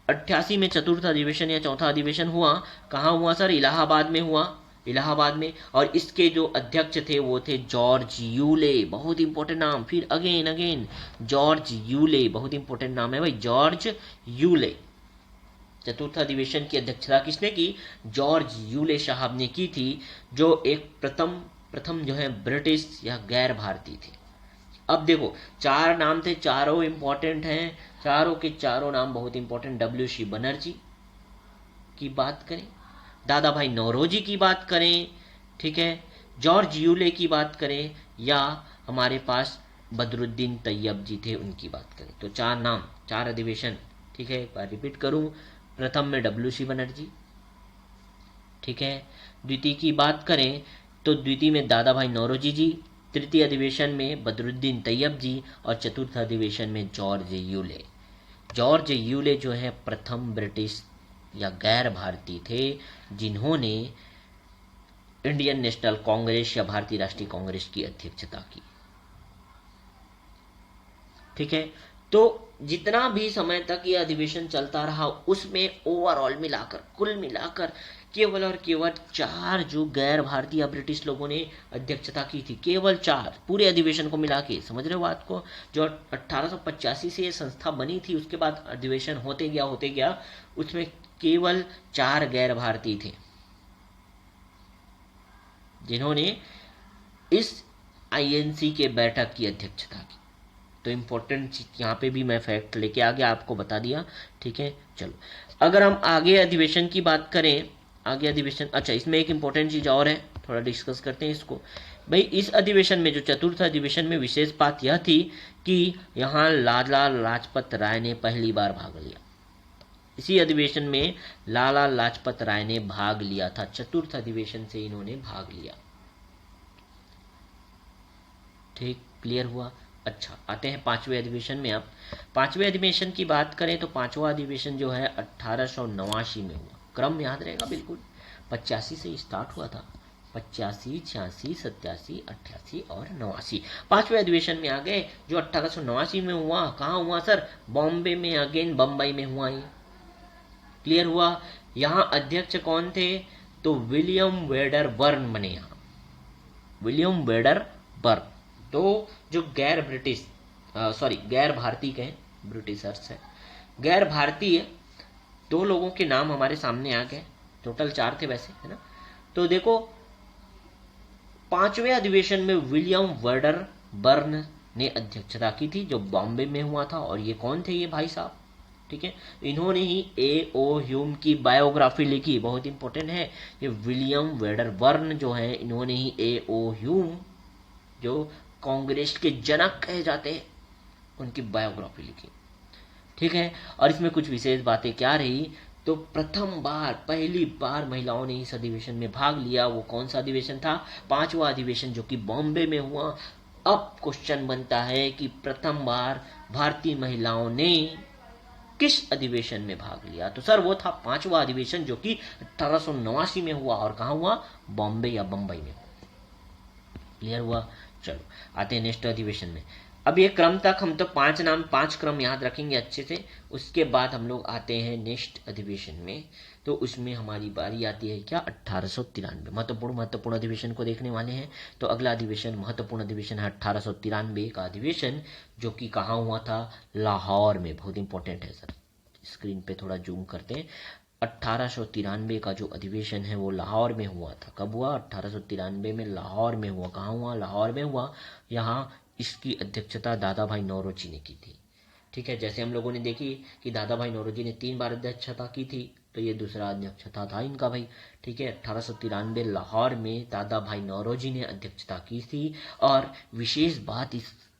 88 में चतुर्थ अधिवेशन या चौथा अधिवेशन हुआ। कहाँ हुआ सर? इलाहाबाद में हुआ, इलाहाबाद में। और इसके जो अध्यक्ष थे वो थे जॉर्ज यूले। बहुत इंपॉर्टेंट नाम, फिर अगेन अगेन जॉर्ज यूले, बहुत इंपॉर्टेंट नाम है भाई, जॉर्ज यूले। चतुर्थ अधिवेशन की अध्यक्षता किसने की? जॉर्ज यूले साहब ने की थी, जो एक प्रथम जो है ब्रिटिश या गैर भारतीय थे। अब देखो 4 नाम थे, चारों इंपॉर्टेंट हैं, चारों के चारों नाम बहुत इंपॉर्टेंट। WC बनर्जी की बात करें, दादा भाई नौरोजी की बात करें, ठीक है, जॉर्ज यूले की बात करें, या हमारे पास बदरुद्दीन तैयब जी थे उनकी बात करें, तो 4 नाम, 4 अधिवेशन। ठीक है, एक बार रिपीट करूं, प्रथम में WC बनर्जी, ठीक है, द्वितीय की बात करें तो द्वितीय में दादा भाई नौरोजी जी, तृतीय अधिवेशन में बदरुद्दीन तैयब जी, और चतुर्थ अधिवेशन में जॉर्ज यूले। जॉर्ज यूले जो है प्रथम ब्रिटिश या गैर भारतीय थे जिन्होंने इंडियन नेशनल कांग्रेस या भारतीय राष्ट्रीय कांग्रेस की अध्यक्षता की। ठीक है, तो जितना भी समय तक यह अधिवेशन चलता रहा, उसमें ओवरऑल मिलाकर, कुल मिलाकर केवल और केवल 4 जो गैर भारतीय या ब्रिटिश लोगों ने अध्यक्षता की थी, केवल 4 पूरे अधिवेशन को मिला के। समझ रहे हो बात को? जो 1885 से ये संस्था बनी थी, उसके बाद अधिवेशन होते गया, उसमें केवल 4 गैर भारतीय थे जिन्होंने इस INC के बैठक की अध्यक्षता की। तो इंपॉर्टेंट यहाँ पे भी मैं फैक्ट लेके आ गया, आपको बता दिया। ठीक है, चलो अगर हम आगे अधिवेशन की बात करें, आगे अधिवेशन, अच्छा इसमें एक इंपॉर्टेंट चीज और है, थोड़ा डिस्कस करते हैं इसको। भाई इस अधिवेशन में, जो चतुर्थ अधिवेशन में, विशेष बात यह थी कि यहाँ लाला लाजपत राय ने पहली बार भाग लिया। इसी अधिवेशन में लाला लाजपत राय ने भाग लिया था, चतुर्थ अधिवेशन से इन्होंने भाग लिया। ठीक, क्लियर हुआ? अच्छा, आते हैं 5वें अधिवेशन में। अब 5वें अधिवेशन की बात करें तो 5वां अधिवेशन जो है 1889 में हुआ। क्रम याद रहेगा बिल्कुल, 85 से स्टार्ट हुआ था, 85, 86, 87, 88 और 89। 5वें अधिवेशन में आ गए, जो 1889 में हुआ। कहाँ हुआ सर? बॉम्बे में, अगेन बम्बई में हुआ ये। क्लियर हुआ? यहाँ अध्यक्ष कौन थे? तो विलियम वेडर बर्न बने यहाँ, विलियम वेडर बर्न। तो जो गैर भारतीय कहें, ब्रिटिशर्स है, गैर भारतीय 2 लोगों के नाम हमारे सामने आ गए। टोटल 4 थे वैसे, है ना? तो देखो 5वें अधिवेशन में विलियम वेडर बर्न ने अध्यक्षता की थी, जो बॉम्बे में हुआ था। और ये कौन थे ये भाई साहब? ठीक है, इन्होंने ही A.O. ह्यूम की बायोग्राफी लिखी, बहुत इंपॉर्टेंट है ये। विलियम वेडर बर्न जो है, इन्होंने ही A.O. ह्यूम जो कांग्रेस के जनक कहे जाते हैं, उनकी बायोग्राफी लिखी। ठीक है, और इसमें कुछ विशेष बातें क्या रही, तो प्रथम बार, पहली बार महिलाओं ने इस अधिवेशन में भाग लिया। वो कौन सा अधिवेशन था? 5वां अधिवेशन, जो कि बॉम्बे में हुआ। अब क्वेश्चन बनता है कि प्रथम बार भारतीय महिलाओं ने किस अधिवेशन में भाग लिया? तो सर वो था 5वां अधिवेशन, जो कि 1889 में हुआ। और कहाँ हुआ? बॉम्बे या बम्बई में। क्लियर हुआ? चलो आते हैं नेक्स्ट अधिवेशन में। अब ये क्रम तक हम तो 5 क्रम याद रखेंगे अच्छे से। उसके बाद हम लोग आते हैं नेक्स्ट अधिवेशन में। तो उसमें हमारी बारी आती है क्या? 1893। महत्वपूर्ण अधिवेशन को देखने वाले हैं। तो अगला अधिवेशन, महत्वपूर्ण अधिवेशन है 1893 का अधिवेशन, जो कि कहाँ हुआ था? लाहौर में। बहुत इंपॉर्टेंट है सर, स्क्रीन पे थोड़ा जूम करते हैं। 1893 का जो अधिवेशन है वो लाहौर में हुआ था। कब हुआ? 1893 में लाहौर में हुआ। कहाँ हुआ? लाहौर में हुआ। यहाँ इसकी अध्यक्षता दादा भाई नौरोजी ने की थी। ठीक है, जैसे हम लोगों ने देखी कि दादा भाई नौरोजी ने 3 बार अध्यक्षता की थी, तो ये दूसरा अध्यक्षता था इनका भाई। ठीक है, 1893 लाहौर में दादा भाई नौरोजी ने अध्यक्षता की थी। और विशेष बात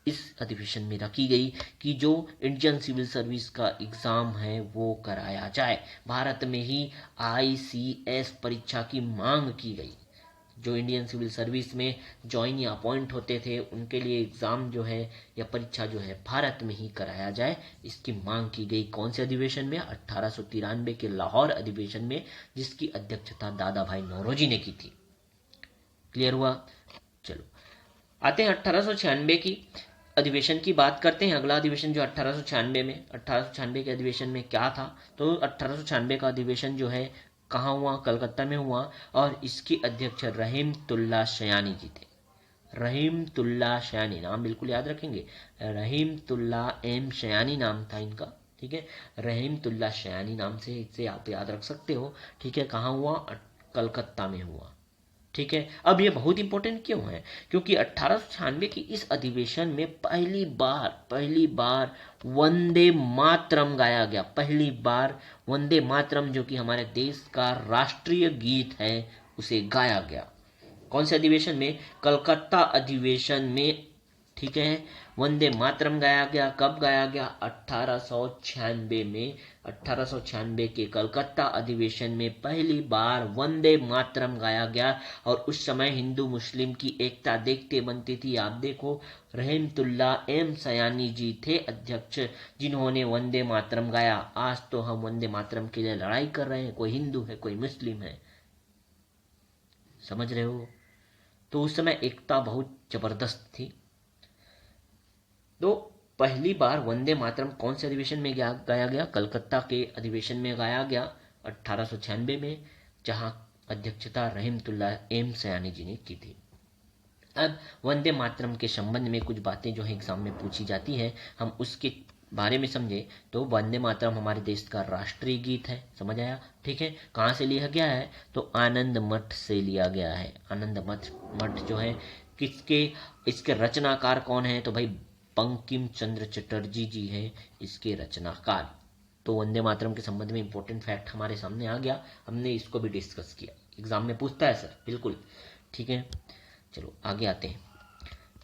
इस अधिवेशन में रखी गई कि जो इंडियन सिविल सर्विस का एग्जाम है वो कराया जाए। भारत में ही ICS परीक्षा की मांग की गई। जो इंडियन सिविल सर्विस में ज्वाइन या अपॉइंट होते थे, उनके लिए एग्जाम जो है या परीक्षा जो है भारत में ही कराया जाए, इसकी मांग की गई। कौन से अधिवेशन में? 1893 के लाहौर अधिवेशन में, जिसकी अध्यक्षता दादा भाई नौरोजी ने की थी। क्लियर हुआ? चलो आते हैं 1896 की अधिवेशन की बात करते हैं। अगला अधिवेशन जो 1896 के अधिवेशन में क्या था? तो 1896 का अधिवेशन जो है कहाँ हुआ? कलकत्ता में हुआ। और इसके अध्यक्ष रहीमतुल्ला शयानी जी थे। रहीमतुल्ला शयानी, नाम बिल्कुल याद रखेंगे। रहीमतुल्ला एम शयानी नाम था इनका। ठीक है, रहीमतुल्ला शयानी नाम से इसे आप याद रख सकते हो। ठीक है, कहाँ हुआ? कलकत्ता में हुआ। ठीक है, अब ये बहुत इंपॉर्टेंट क्यों है? क्योंकि 1896 की इस अधिवेशन में पहली बार वंदे मातरम गाया गया। पहली बार वंदे मातरम, जो कि हमारे देश का राष्ट्रीय गीत है, उसे गाया गया। कौन से अधिवेशन में? कलकत्ता अधिवेशन में। ठीक है, वंदे मातरम गाया गया। कब गाया गया? 1896 में। 1896 के कलकत्ता अधिवेशन में पहली बार वंदे मातरम गाया गया। और उस समय हिंदू मुस्लिम की एकता देखते बनती थी। आप देखो, रहमतुल्ला एम सयानी जी थे अध्यक्ष, जिन्होंने वंदे मातरम गाया। आज तो हम वंदे मातरम के लिए लड़ाई कर रहे हैं, कोई हिंदू है, कोई मुस्लिम है। समझ रहे हो? तो उस समय एकता बहुत जबरदस्त थी। तो पहली बार वंदे मातरम कौन से अधिवेशन में गाया गया? कलकत्ता के अधिवेशन में गाया गया 1896 में, जहां अध्यक्षता रहमतुल्ला एम सयानी जी ने की थी। अब वंदे मातरम के संबंध में कुछ बातें जो है एग्जाम में पूछी जाती हैं, हम उसके बारे में समझे। तो वंदे मातरम हमारे देश का राष्ट्रीय गीत है। समझ आया? ठीक है, कहाँ से लिया गया है? तो आनंद मठ से लिया गया है। आनंद मठ जो है किसके, इसके रचनाकार कौन है? तो भाई बंकिम चंद्र चटर्जी जी हैं इसके रचनाकार। तो वंदे मातरम के संबंध में इंपॉर्टेंट फैक्ट हमारे सामने आ गया, हमने इसको भी डिस्कस किया। एग्जाम में पूछता है सर, बिल्कुल। ठीक है, चलो आगे आते हैं।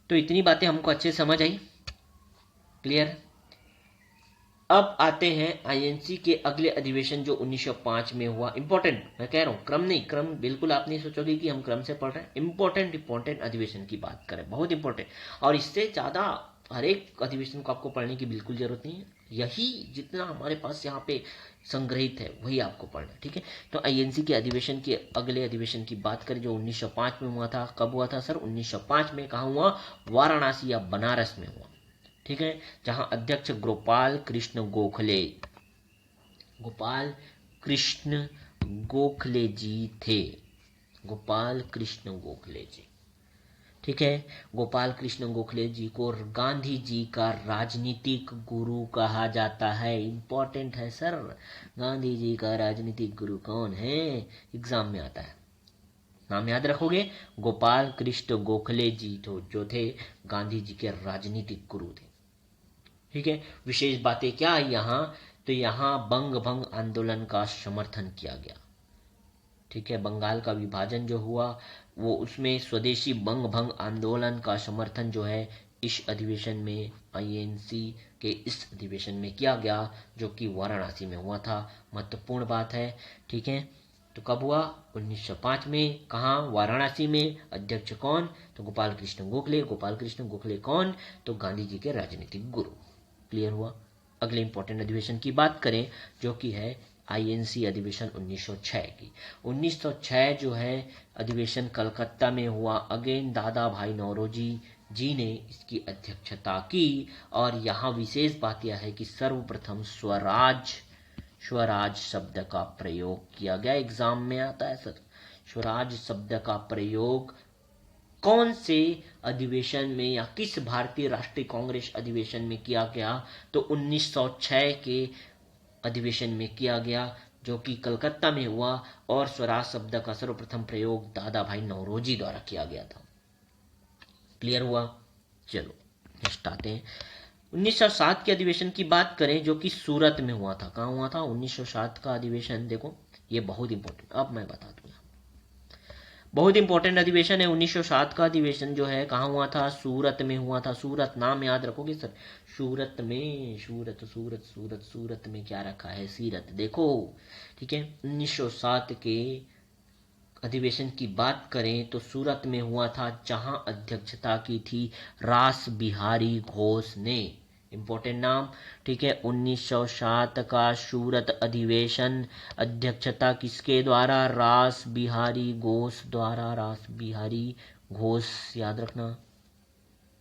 तो इतनी बातें हमको अच्छे से समझ आई। क्लियर? अब आते हैं INC के अगले अधिवेशन जो 1905 में हुआ। इंपॉर्टेंट, मैं कह रहा हूं, क्रम नहीं, क्रम बिल्कुल आप नहीं सोचोगे कि हम क्रम से पढ़ रहे हैं। इंपॉर्टेंट अधिवेशन की बात करें, बहुत इंपॉर्टेंट। और इससे ज्यादा हर एक अधिवेशन को आपको पढ़ने की बिल्कुल जरूरत नहीं है। यही जितना हमारे पास यहाँ पे संग्रहित है वही आपको पढ़ना है। ठीक है, तो INC के अधिवेशन के अगले अधिवेशन की बात करें जो 1905 में हुआ था। कब हुआ था सर? 1905 में। कहाँ हुआ? वाराणसी या बनारस में हुआ। ठीक है, जहां अध्यक्ष गोपाल कृष्ण गोखले जी थे। गोपाल कृष्ण गोखले जी। ठीक है, गोपाल कृष्ण गोखले जी को गांधी जी का राजनीतिक गुरु कहा जाता है। इंपॉर्टेंट है सर, गांधी जी का राजनीतिक गुरु कौन है? एग्जाम में आता है, नाम याद रखोगे। गोपाल कृष्ण गोखले जी तो जो थे गांधी जी के राजनीतिक गुरु थे। ठीक है, विशेष बातें क्या आई यहाँ? तो यहाँ बंग भंग आंदोलन का समर्थन किया गया। ठीक है, बंगाल का विभाजन जो हुआ वो उसमें स्वदेशी बंग भंग आंदोलन का समर्थन जो है इस अधिवेशन में, आईएनसी के इस अधिवेशन में किया गया, जो कि वाराणसी में हुआ था। महत्वपूर्ण बात है। ठीक है, तो कब हुआ? 1905 में। कहाँ? वाराणसी में। अध्यक्ष कौन? तो गोपाल कृष्ण गोखले। गोपाल कृष्ण गोखले कौन? तो गांधी जी के राजनीतिक गुरु। क्लियर हुआ? अगले इंपॉर्टेंट अधिवेशन की बात करें जो कि है आईएनसी अधिवेशन 1906 की। 1906 जो है अधिवेशन कलकत्ता में हुआ। अगेन दादा भाई नौरोजी जी ने इसकी अध्यक्षता की। और यहाँ विशेष बात यह है कि सर्वप्रथम स्वराज शब्द का प्रयोग किया गया। एग्जाम में आता है सर, स्वराज शब्द का प्रयोग कौन से अधिवेशन में या किस भारतीय राष्ट्रीय कांग्रेस अधिवेशन में किया गया? तो 1906 के अधिवेशन में किया गया, जो कि कलकत्ता में हुआ। और स्वराज शब्द का सर्वप्रथम प्रयोग दादा भाई नौरोजी द्वारा किया गया था। क्लियर हुआ? चलो नेक्स्ट आते हैं। 1907 के अधिवेशन की बात करें जो कि सूरत में हुआ था। कहाँ हुआ था? 1907 का अधिवेशन देखो, ये बहुत इंपॉर्टेंट, अब मैं बता दूंगा, बहुत इंपॉर्टेंट अधिवेशन है। 1907 का अधिवेशन जो है कहाँ हुआ था? सूरत में हुआ था। सूरत नाम याद रखोगे सर, सूरत में, सूरत सूरत सूरत सूरत में क्या रखा है? सीरत। देखो ठीक है, 1907 के अधिवेशन की बात करें तो सूरत में हुआ था, जहां अध्यक्षता की थी रास बिहारी घोष ने। इंपॉर्टेंट नाम। ठीक है, 1907 का सूरत अधिवेशन अध्यक्षता किसके द्वारा? रास बिहारी घोष द्वारा। रास बिहारी घोष याद रखना।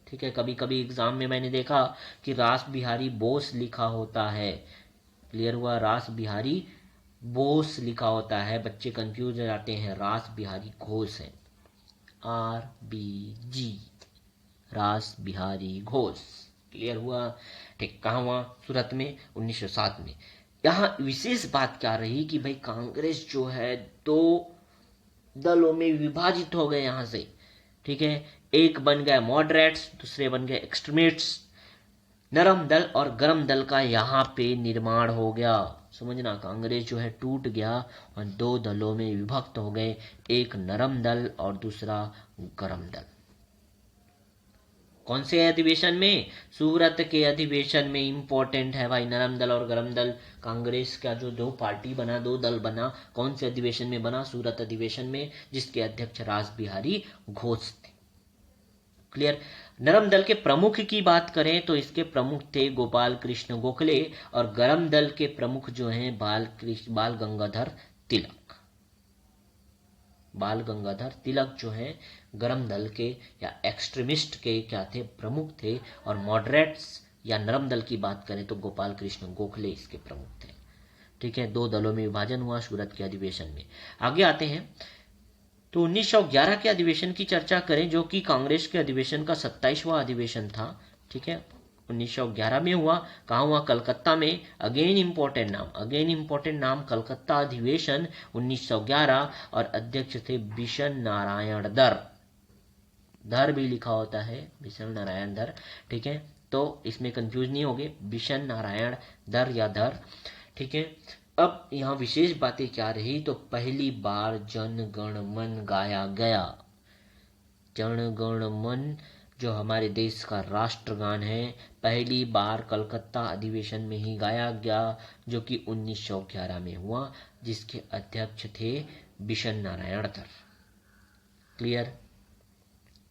ठीक है, कभी कभी एग्जाम में मैंने देखा कि रास बिहारी बोस लिखा होता है। क्लियर हुआ? रास बिहारी बोस लिखा होता है, बच्चे कंफ्यूज हो जाते हैं। रास बिहारी घोष है, RBG, रास बिहारी घोष। क्लियर हुआ? ठीक, कहाँ हुआ? सूरत में, 1907 में। यहाँ विशेष बात क्या रही कि भाई कांग्रेस जो है दो दलों में विभाजित हो गए यहाँ से। ठीक है, एक बन गए मॉडरेट्स, दूसरे बन गए एक्सट्रीमिस्ट्स। नरम दल और गरम दल का यहाँ पे निर्माण हो गया। समझना, कांग्रेस जो है टूट गया और दो दलों में विभक्त हो गए, एक नरम दल और दूसरा गरम दल। कौन से अधिवेशन में? सूरत के अधिवेशन में। इंपॉर्टेंट है भाई, नरम दल और गरम दल। कांग्रेस का जो दो पार्टी बना, दो दल बना, कौन से अधिवेशन में बना? सूरत अधिवेशन में, जिसके अध्यक्ष रास बिहारी घोष थे। क्लियर? नरम दल के प्रमुख की बात करें तो इसके प्रमुख थे गोपाल कृष्ण गोखले, और गरम दल के प्रमुख जो हैं बाल गंगाधर तिलक। बाल गंगाधर तिलक जो हैं गरम दल के या एक्सट्रीमिस्ट के क्या थे? प्रमुख थे। और मॉडरेट्स या नरम दल की बात करें तो गोपाल कृष्ण गोखले इसके प्रमुख थे। ठीक है, दो दलों में विभाजन हुआ सूरत के अधिवेशन में। आगे आते हैं तो 1911 के अधिवेशन की चर्चा करें, जो कि कांग्रेस के अधिवेशन का 27वां अधिवेशन था। ठीक है, 1911 में हुआ। कहाँ हुआ? कलकत्ता में। अगेन इंपॉर्टेंट नाम, कलकत्ता अधिवेशन 1911। और अध्यक्ष थे बिशन नारायण दर। धर भी लिखा होता है, बिशन नारायण धर। ठीक है, तो इसमें कंफ्यूज नहीं होगे, बिशन नारायण दर या धर। ठीक है, अब यहाँ विशेष बातें क्या रही? तो पहली बार जन गण मन गाया गया। जन गण मन जो हमारे देश का राष्ट्रगान है, पहली बार कलकत्ता अधिवेशन में ही गाया गया, जो कि 1911 में हुआ, जिसके अध्यक्ष थे बिशन नारायण धर। क्लियर?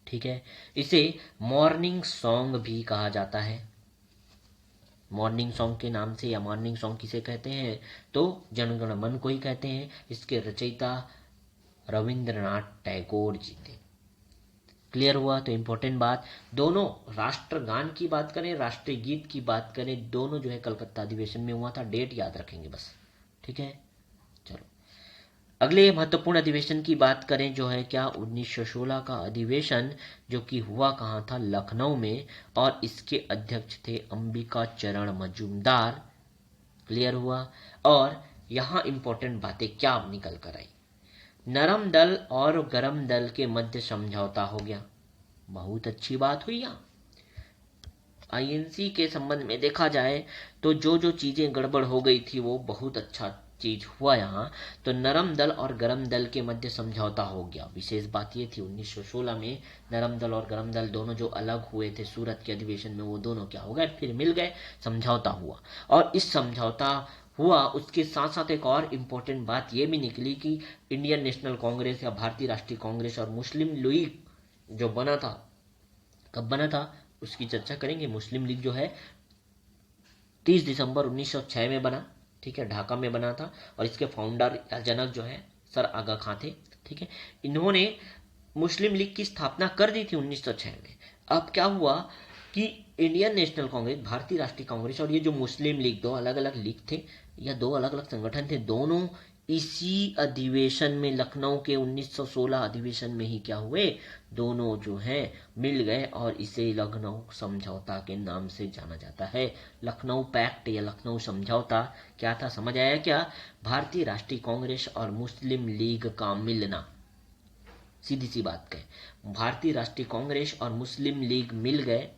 ठीक है, इसे मॉर्निंग सॉन्ग भी कहा जाता है। मॉर्निंग सॉन्ग के नाम से, या मॉर्निंग सॉन्ग किसे कहते हैं? तो जनगण मन को ही कहते हैं। इसके रचयिता रविंद्रनाथ टैगोर जी थे। क्लियर हुआ? तो इंपॉर्टेंट बात, दोनों राष्ट्रगान की बात करें, राष्ट्रीय गीत की बात करें, दोनों जो है कलकत्ता अधिवेशन में हुआ था। डेट याद रखेंगे बस। ठीक है, चलो अगले महत्वपूर्ण अधिवेशन की बात करें, जो है क्या? 1916 का अधिवेशन, जो कि हुआ कहाँ था? लखनऊ में। और इसके अध्यक्ष थे अंबिका चरण मजूमदार। क्लियर हुआ? और यहाँ इंपॉर्टेंट बातें क्या निकल कर आई? नरम दल और गरम दल के मध्य समझौता हो गया। बहुत अच्छी बात हुई। यहाँ आईएनसी के संबंध में देखा जाए तो जो जो चीजें गड़बड़ हो गई थी वो बहुत अच्छा चीज हुआ यहाँ, तो नरम दल और गरम दल के मध्य समझौता हो गया। विशेष बात ये थी 1916 में नरम दल और गरम दल दोनों जो अलग हुए थे सूरत के अधिवेशन में, वो दोनों क्या हो गए, फिर मिल गए, समझौता हुआ। और इस समझौता हुआ उसके साथ साथ एक और इम्पोर्टेंट बात ये भी निकली कि इंडियन नेशनल कांग्रेस या भारतीय राष्ट्रीय कांग्रेस और मुस्लिम लीग जो बना था, कब बना था उसकी चर्चा करेंगे। मुस्लिम लीग जो है 30 दिसंबर 1906 में बना, ठीक है, ढाका में बना था। और इसके फाउंडर या जनक जो है सर आगा खां थे, ठीक है। इन्होंने मुस्लिम लीग की स्थापना कर दी थी 1906 में। अब क्या हुआ कि इंडियन नेशनल कांग्रेस, भारतीय राष्ट्रीय कांग्रेस और ये जो मुस्लिम लीग, दो अलग अलग लीग थे या दो अलग अलग संगठन थे, दोनों इसी अधिवेशन में, लखनऊ के 1916 अधिवेशन में ही क्या हुए, दोनों जो हैं मिल गए और इसे लखनऊ समझौता के नाम से जाना जाता है। लखनऊ पैक्ट या लखनऊ समझौता क्या था, समझ आया क्या? भारतीय राष्ट्रीय कांग्रेस और मुस्लिम लीग का मिलना। सीधी सी बात कहें, भारतीय राष्ट्रीय कांग्रेस और मुस्लिम लीग मिल गए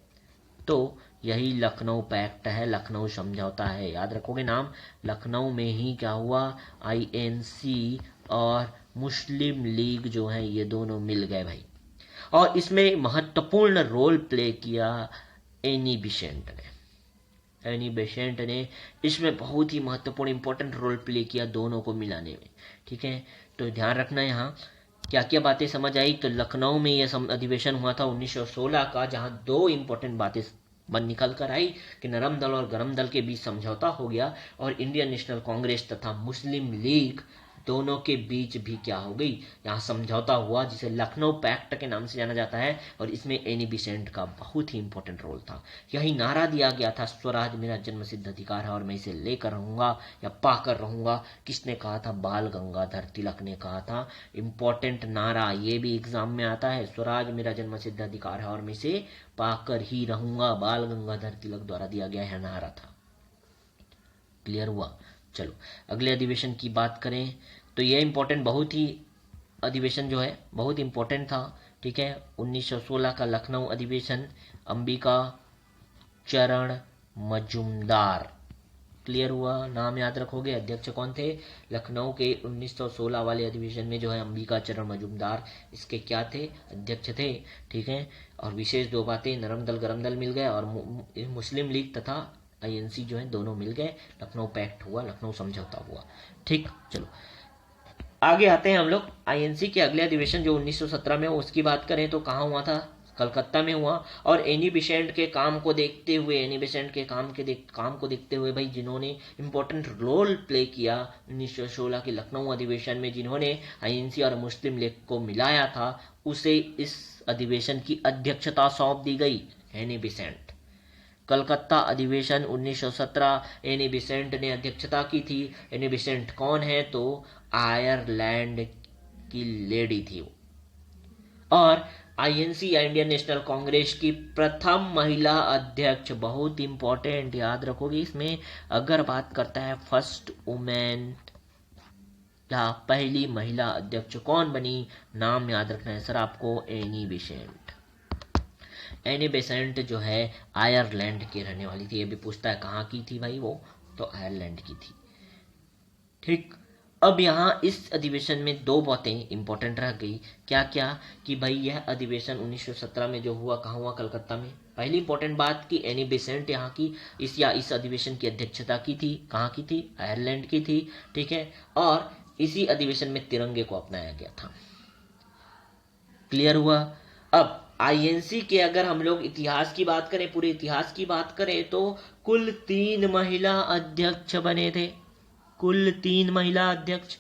तो यही लखनऊ पैक्ट है, लखनऊ समझौता है। याद रखोगे नाम, लखनऊ में ही क्या हुआ, आईएनसी और मुस्लिम लीग जो है ये दोनों मिल गए भाई। और इसमें महत्वपूर्ण रोल प्ले किया एनी बेसेंट ने। एनी बेसेंट ने इसमें बहुत ही महत्वपूर्ण इंपॉर्टेंट रोल प्ले किया दोनों को मिलाने में, ठीक है। तो ध्यान रखना यहाँ क्या क्या बातें समझ आई। तो लखनऊ में यह अधिवेशन हुआ था 1916 का, जहां दो इंपॉर्टेंट बातें बन निकल कर आई कि नरम दल और गरम दल के बीच समझौता हो गया और इंडियन नेशनल कांग्रेस तथा मुस्लिम लीग दोनों के बीच भी क्या हो गई, यहाँ समझौता हुआ, जिसे लखनऊ पैक्ट के नाम से जाना जाता है। और इसमें एनी बेसेंट का बहुत ही इंपॉर्टेंट रोल था। यही नारा दिया गया था, स्वराज मेरा जन्मसिद्ध अधिकार है और मैं इसे लेकर रहूंगा या पाकर रहूंगा। किसने कहा था? बाल गंगाधर तिलक ने कहा था। इंपॉर्टेंट नारा, ये भी एग्जाम में आता है, स्वराज मेरा जन्मसिद्ध अधिकार है और मैं इसे पाकर ही रहूंगा, बाल गंगाधर तिलक द्वारा दिया गया है नारा था। क्लियर हुआ? चलो अगले अधिवेशन की बात करें तो यह इंपॉर्टेंट, बहुत ही अधिवेशन जो है बहुत इंपॉर्टेंट था, ठीक है। 1916 का लखनऊ अधिवेशन, अंबिका चरण मजूमदार। क्लियर हुआ? नाम याद रखोगे। अध्यक्ष कौन थे? लखनऊ के 1916 वाले अधिवेशन में जो है अंबिका चरण मजूमदार इसके क्या थे? अध्यक्ष थे, ठीक है। और विशेष दो बातें, नरम दल गरम दल मिल गए और मुस्लिम लीग तथा आईएनसी जो है दोनों मिल गए, लखनऊ पैक्ट हुआ, लखनऊ समझौता हुआ, ठीक। चलो आगे आते हैं हम लोग। आईएनसी के अगले अधिवेशन जो 1917 में उसकी बात करें तो कहाँ हुआ था? कलकत्ता में हुआ। और एनी बेसेंट के काम को देखते हुए, एनी बेसेंट के काम को देखते हुए भाई, जिन्होंने इंपॉर्टेंट रोल प्ले किया 1916 के लखनऊ अधिवेशन में, जिन्होंने आईएनसी और मुस्लिम लीग को मिलाया था, उसे इस अधिवेशन की अध्यक्षता सौंप दी गई एनी बेसेंट। कलकत्ता अधिवेशन 1917 एनी बेसेंट ने अध्यक्षता की थी। एनी बेसेंट कौन है? तो आयरलैंड की लेडी थी वो। और आईएनसी या इंडियन नेशनल कांग्रेस की प्रथम महिला अध्यक्ष, बहुत इंपॉर्टेंट, याद रखोगे इसमें अगर बात करता है फर्स्ट वुमेन या पहली महिला अध्यक्ष कौन बनी, नाम याद रखना है सर आपको, एनी बेसेंट। एनी बेसेंट जो है आयरलैंड की रहने वाली थी। ये भी पूछता है कहाँ की थी भाई वो, तो आयरलैंड की थी, ठीक। अब यहाँ इस अधिवेशन में दो बातें इंपॉर्टेंट रह गई। क्या क्या? कि भाई यह अधिवेशन 1917 में जो हुआ, कहाँ हुआ? कलकत्ता में। पहली इंपॉर्टेंट बात कि एनी बेसेंट यहाँ की इस अधिवेशन की अध्यक्षता की थी। कहाँ की थी? आयरलैंड की थी, ठीक है। और इसी अधिवेशन में तिरंगे को अपनाया गया था। क्लियर हुआ? अब आईएनसी के अगर हम लोग इतिहास की बात करें, पूरे इतिहास की बात करें, तो कुल 3 महिला अध्यक्ष बने थे। कुल 3 महिला अध्यक्ष,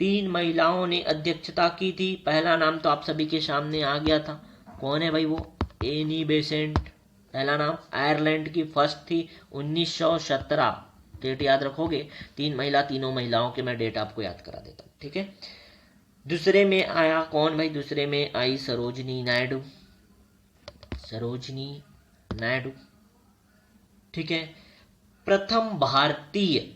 3 महिलाओं ने अध्यक्षता की थी। पहला नाम तो आप सभी के सामने आ गया था, कौन है भाई वो? Annie Besant. पहला नाम, आयरलैंड की फर्स्ट थी 1917। डेट याद रखोगे, 3 महिला, तीनों महिलाओं के मैं डेट आपको याद करा देता हूँ, ठीक है। दूसरे में आया कौन भाई? दूसरे में आई सरोजनी नायडू। सरोजनी नायडू, ठीक है। प्रथम भारतीय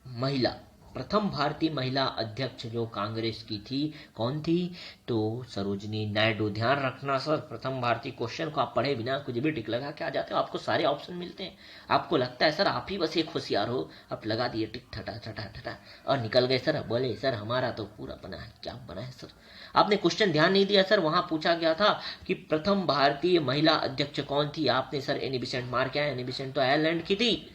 महिला, प्रथम भारतीय महिला अध्यक्ष जो कांग्रेस की थी, कौन थी? तो सरोजिनी नायडू। ध्यान रखना सर, प्रथम भारतीय क्वेश्चन को आप पढ़े बिना कुछ भी टिक लगा के आ जाते हो, आपको सारे ऑप्शन मिलते हैं। आपको लगता है सर आप ही बस एक होशियार हो, आप लगा दिए टिक ठटा ठटा ठटा और निकल गए सर। बोले सर हमारा तो पूरा बना है। क्या बना है सर? आपने क्वेश्चन ध्यान नहीं दिया सर। वहां पूछा गया था कि प्रथम भारतीय महिला अध्यक्ष कौन थी। आपने सर एनी बेसेंट मार किया। एनी बेसेंट तो आयरलैंड की थी।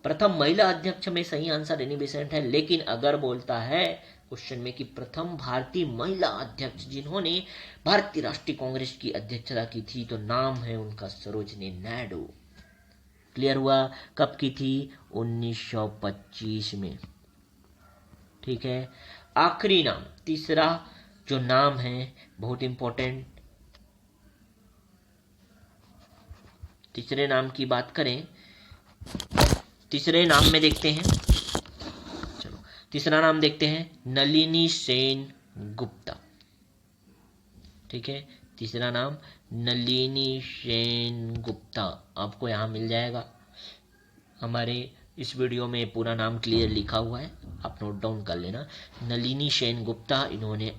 प्रथम महिला अध्यक्ष में सही आंसर एनी बेसेंट है, लेकिन अगर बोलता है क्वेश्चन में कि प्रथम भारतीय महिला अध्यक्ष जिन्होंने भारतीय राष्ट्रीय कांग्रेस की अध्यक्षता की थी, तो नाम है उनका सरोजिनी नायडू। क्लियर हुआ? कब की थी? 1925 में। ठीक है, आखिरी नाम, तीसरा जो नाम है बहुत इंपॉर्टेंट। तीसरे नाम की बात करें, तीसरे नाम में देखते हैं, चलो तीसरा नाम देखते हैं, नलिनी सेन गुप्ता। ठीक है, तीसरा नाम नलिनी सेन गुप्ता, आपको यहां मिल जाएगा। हमारे इस वीडियो में पूरा नाम क्लियर लिखा हुआ है, आप नोट डाउन कर लेना। नलिनी सेन गुप्ता, इन्होंने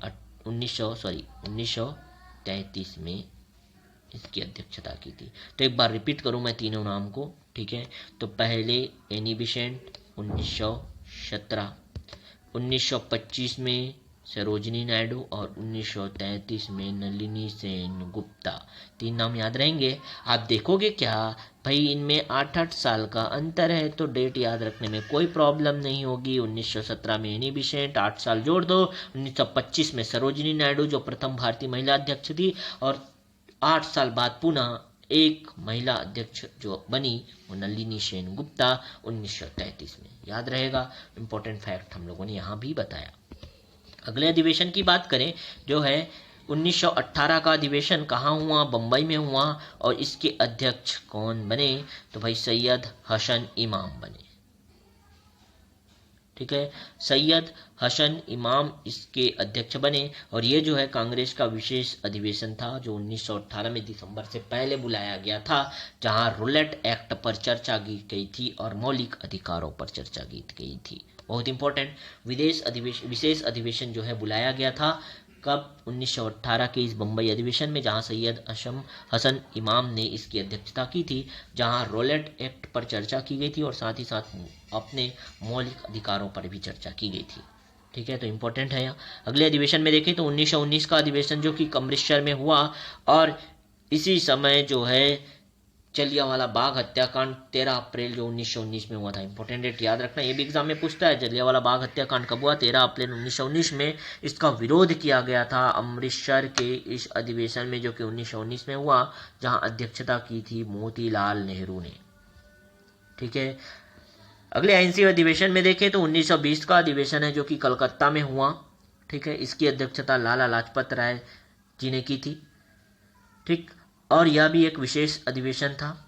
1933 में इसकी अध्यक्षता की थी। तो एक बार रिपीट करूं मैं तीनों नाम को। ठीक है, तो पहले एनी बेसेंट 1917, 1925 में सरोजिनी नायडू और 1933 में नलिनी सेन गुप्ता। तीन नाम याद रहेंगे। आप देखोगे क्या भाई, इनमें 8-8 साल का अंतर है, तो डेट याद रखने में कोई प्रॉब्लम नहीं होगी। 1917 में एनी बेसेंट, 8 साल जोड़ दो। 1925 में सरोजिनी नायडू जो प्रथम भारतीय महिला अध्यक्ष थी, और 8 साल बाद पुनः एक महिला अध्यक्ष जो बनी वो नलिनी सेन गुप्ता 1933 में। याद रहेगा, इंपॉर्टेंट फैक्ट हम लोगों ने यहाँ भी बताया। अगले अधिवेशन की बात करें जो है 1918 का अधिवेशन कहाँ हुआ? बम्बई में हुआ। और इसके अध्यक्ष कौन बने? तो भाई सैयद हसन इमाम बने। ठीक है, सैयद हसन इमाम इसके अध्यक्ष बने। और ये जो है कांग्रेस का विशेष अधिवेशन था जो 1918 में दिसंबर से पहले बुलाया गया था, जहां रूलेट एक्ट पर चर्चा की गई थी और मौलिक अधिकारों पर चर्चा की गई थी। बहुत इंपॉर्टेंट, विशेष अधिवेशन जो है बुलाया गया था कब? 1918 के इस बम्बई अधिवेशन में, जहां सैयद हसन इमाम ने इसकी अध्यक्षता की थी, जहां रोलेट एक्ट पर चर्चा की गई थी और साथ ही साथ अपने मौलिक अधिकारों पर भी चर्चा की गई थी। ठीक है, तो इंपॉर्टेंट है यहाँ। अगले अधिवेशन में देखें तो 1919 का अधिवेशन जो कि अमृतसर में हुआ, और इसी समय जो है जलियांवाला बाग हत्याकांड 13 अप्रैल जो 1919 में हुआ था। इंपॉर्टेंट डेट याद रखना, ये भी एग्जाम में पूछता है। जलियांवाला बाग हत्याकांड कब हुआ? 13 अप्रैल 1919 में। इसका विरोध किया गया था अमृतसर के इस अधिवेशन में जो कि 1919 में हुआ, जहां अध्यक्षता की थी मोतीलाल नेहरू ने। ठीक है, अगले आईएनसी अधिवेशन में देखें तो 1920 का अधिवेशन है जो कि कलकत्ता में हुआ। ठीक है, इसकी अध्यक्षता लाला लाजपत राय जी ने की थी। ठीक, और यह भी एक विशेष अधिवेशन था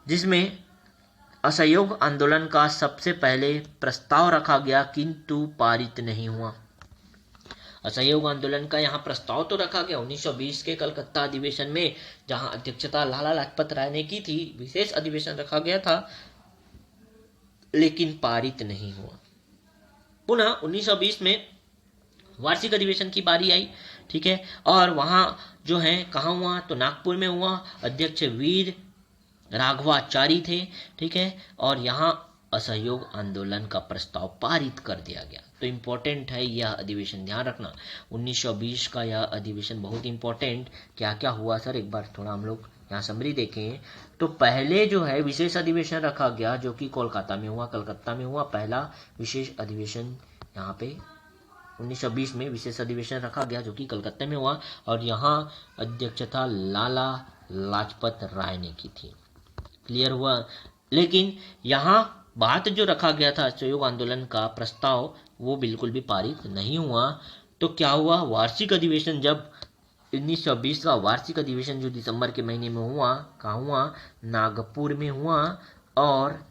जिसमें असहयोग आंदोलन का सबसे पहले प्रस्ताव रखा गया, किंतु पारित नहीं हुआ। असहयोग आंदोलन का यहाँ प्रस्ताव तो रखा गया 1920 के कलकत्ता अधिवेशन में, जहां अध्यक्षता लाला लाजपत राय ने की थी। विशेष अधिवेशन रखा गया था, लेकिन पारित नहीं हुआ। पुनः 1920 में वार्षिक अधिवेशन की बारी आई। ठीक है, और वहां जो है कहाँ हुआ? तो नागपुर में हुआ। अध्यक्ष वीर राघवाचारी थे। ठीक है, और यहाँ असहयोग आंदोलन का प्रस्ताव पारित कर दिया गया। तो इंपॉर्टेंट है यह अधिवेशन, ध्यान रखना। 1920 का यह अधिवेशन बहुत इंपॉर्टेंट। क्या क्या हुआ सर, एक बार थोड़ा हम लोग यहाँ समरी देखें। तो पहले जो है विशेष अधिवेशन रखा गया जो कि कोलकाता में हुआ, कलकत्ता में हुआ। पहला विशेष अधिवेशन यहाँ पे 1920 में विशेष अधिवेशन रखा गया जो कि कलकत्ता में हुआ, और यहाँ अध्यक्षता लाला लाजपत राय ने की थी। क्लियर हुआ? लेकिन यहाँ बात जो रखा गया था असहयोग आंदोलन का प्रस्ताव, वो बिल्कुल भी पारित नहीं हुआ। तो क्या हुआ? वार्षिक अधिवेशन, जब 1920 का वार्षिक अधिवेशन जो दिसंबर के महीने में हुआ, कहाँ हुआ? नागपुर में हुआ, और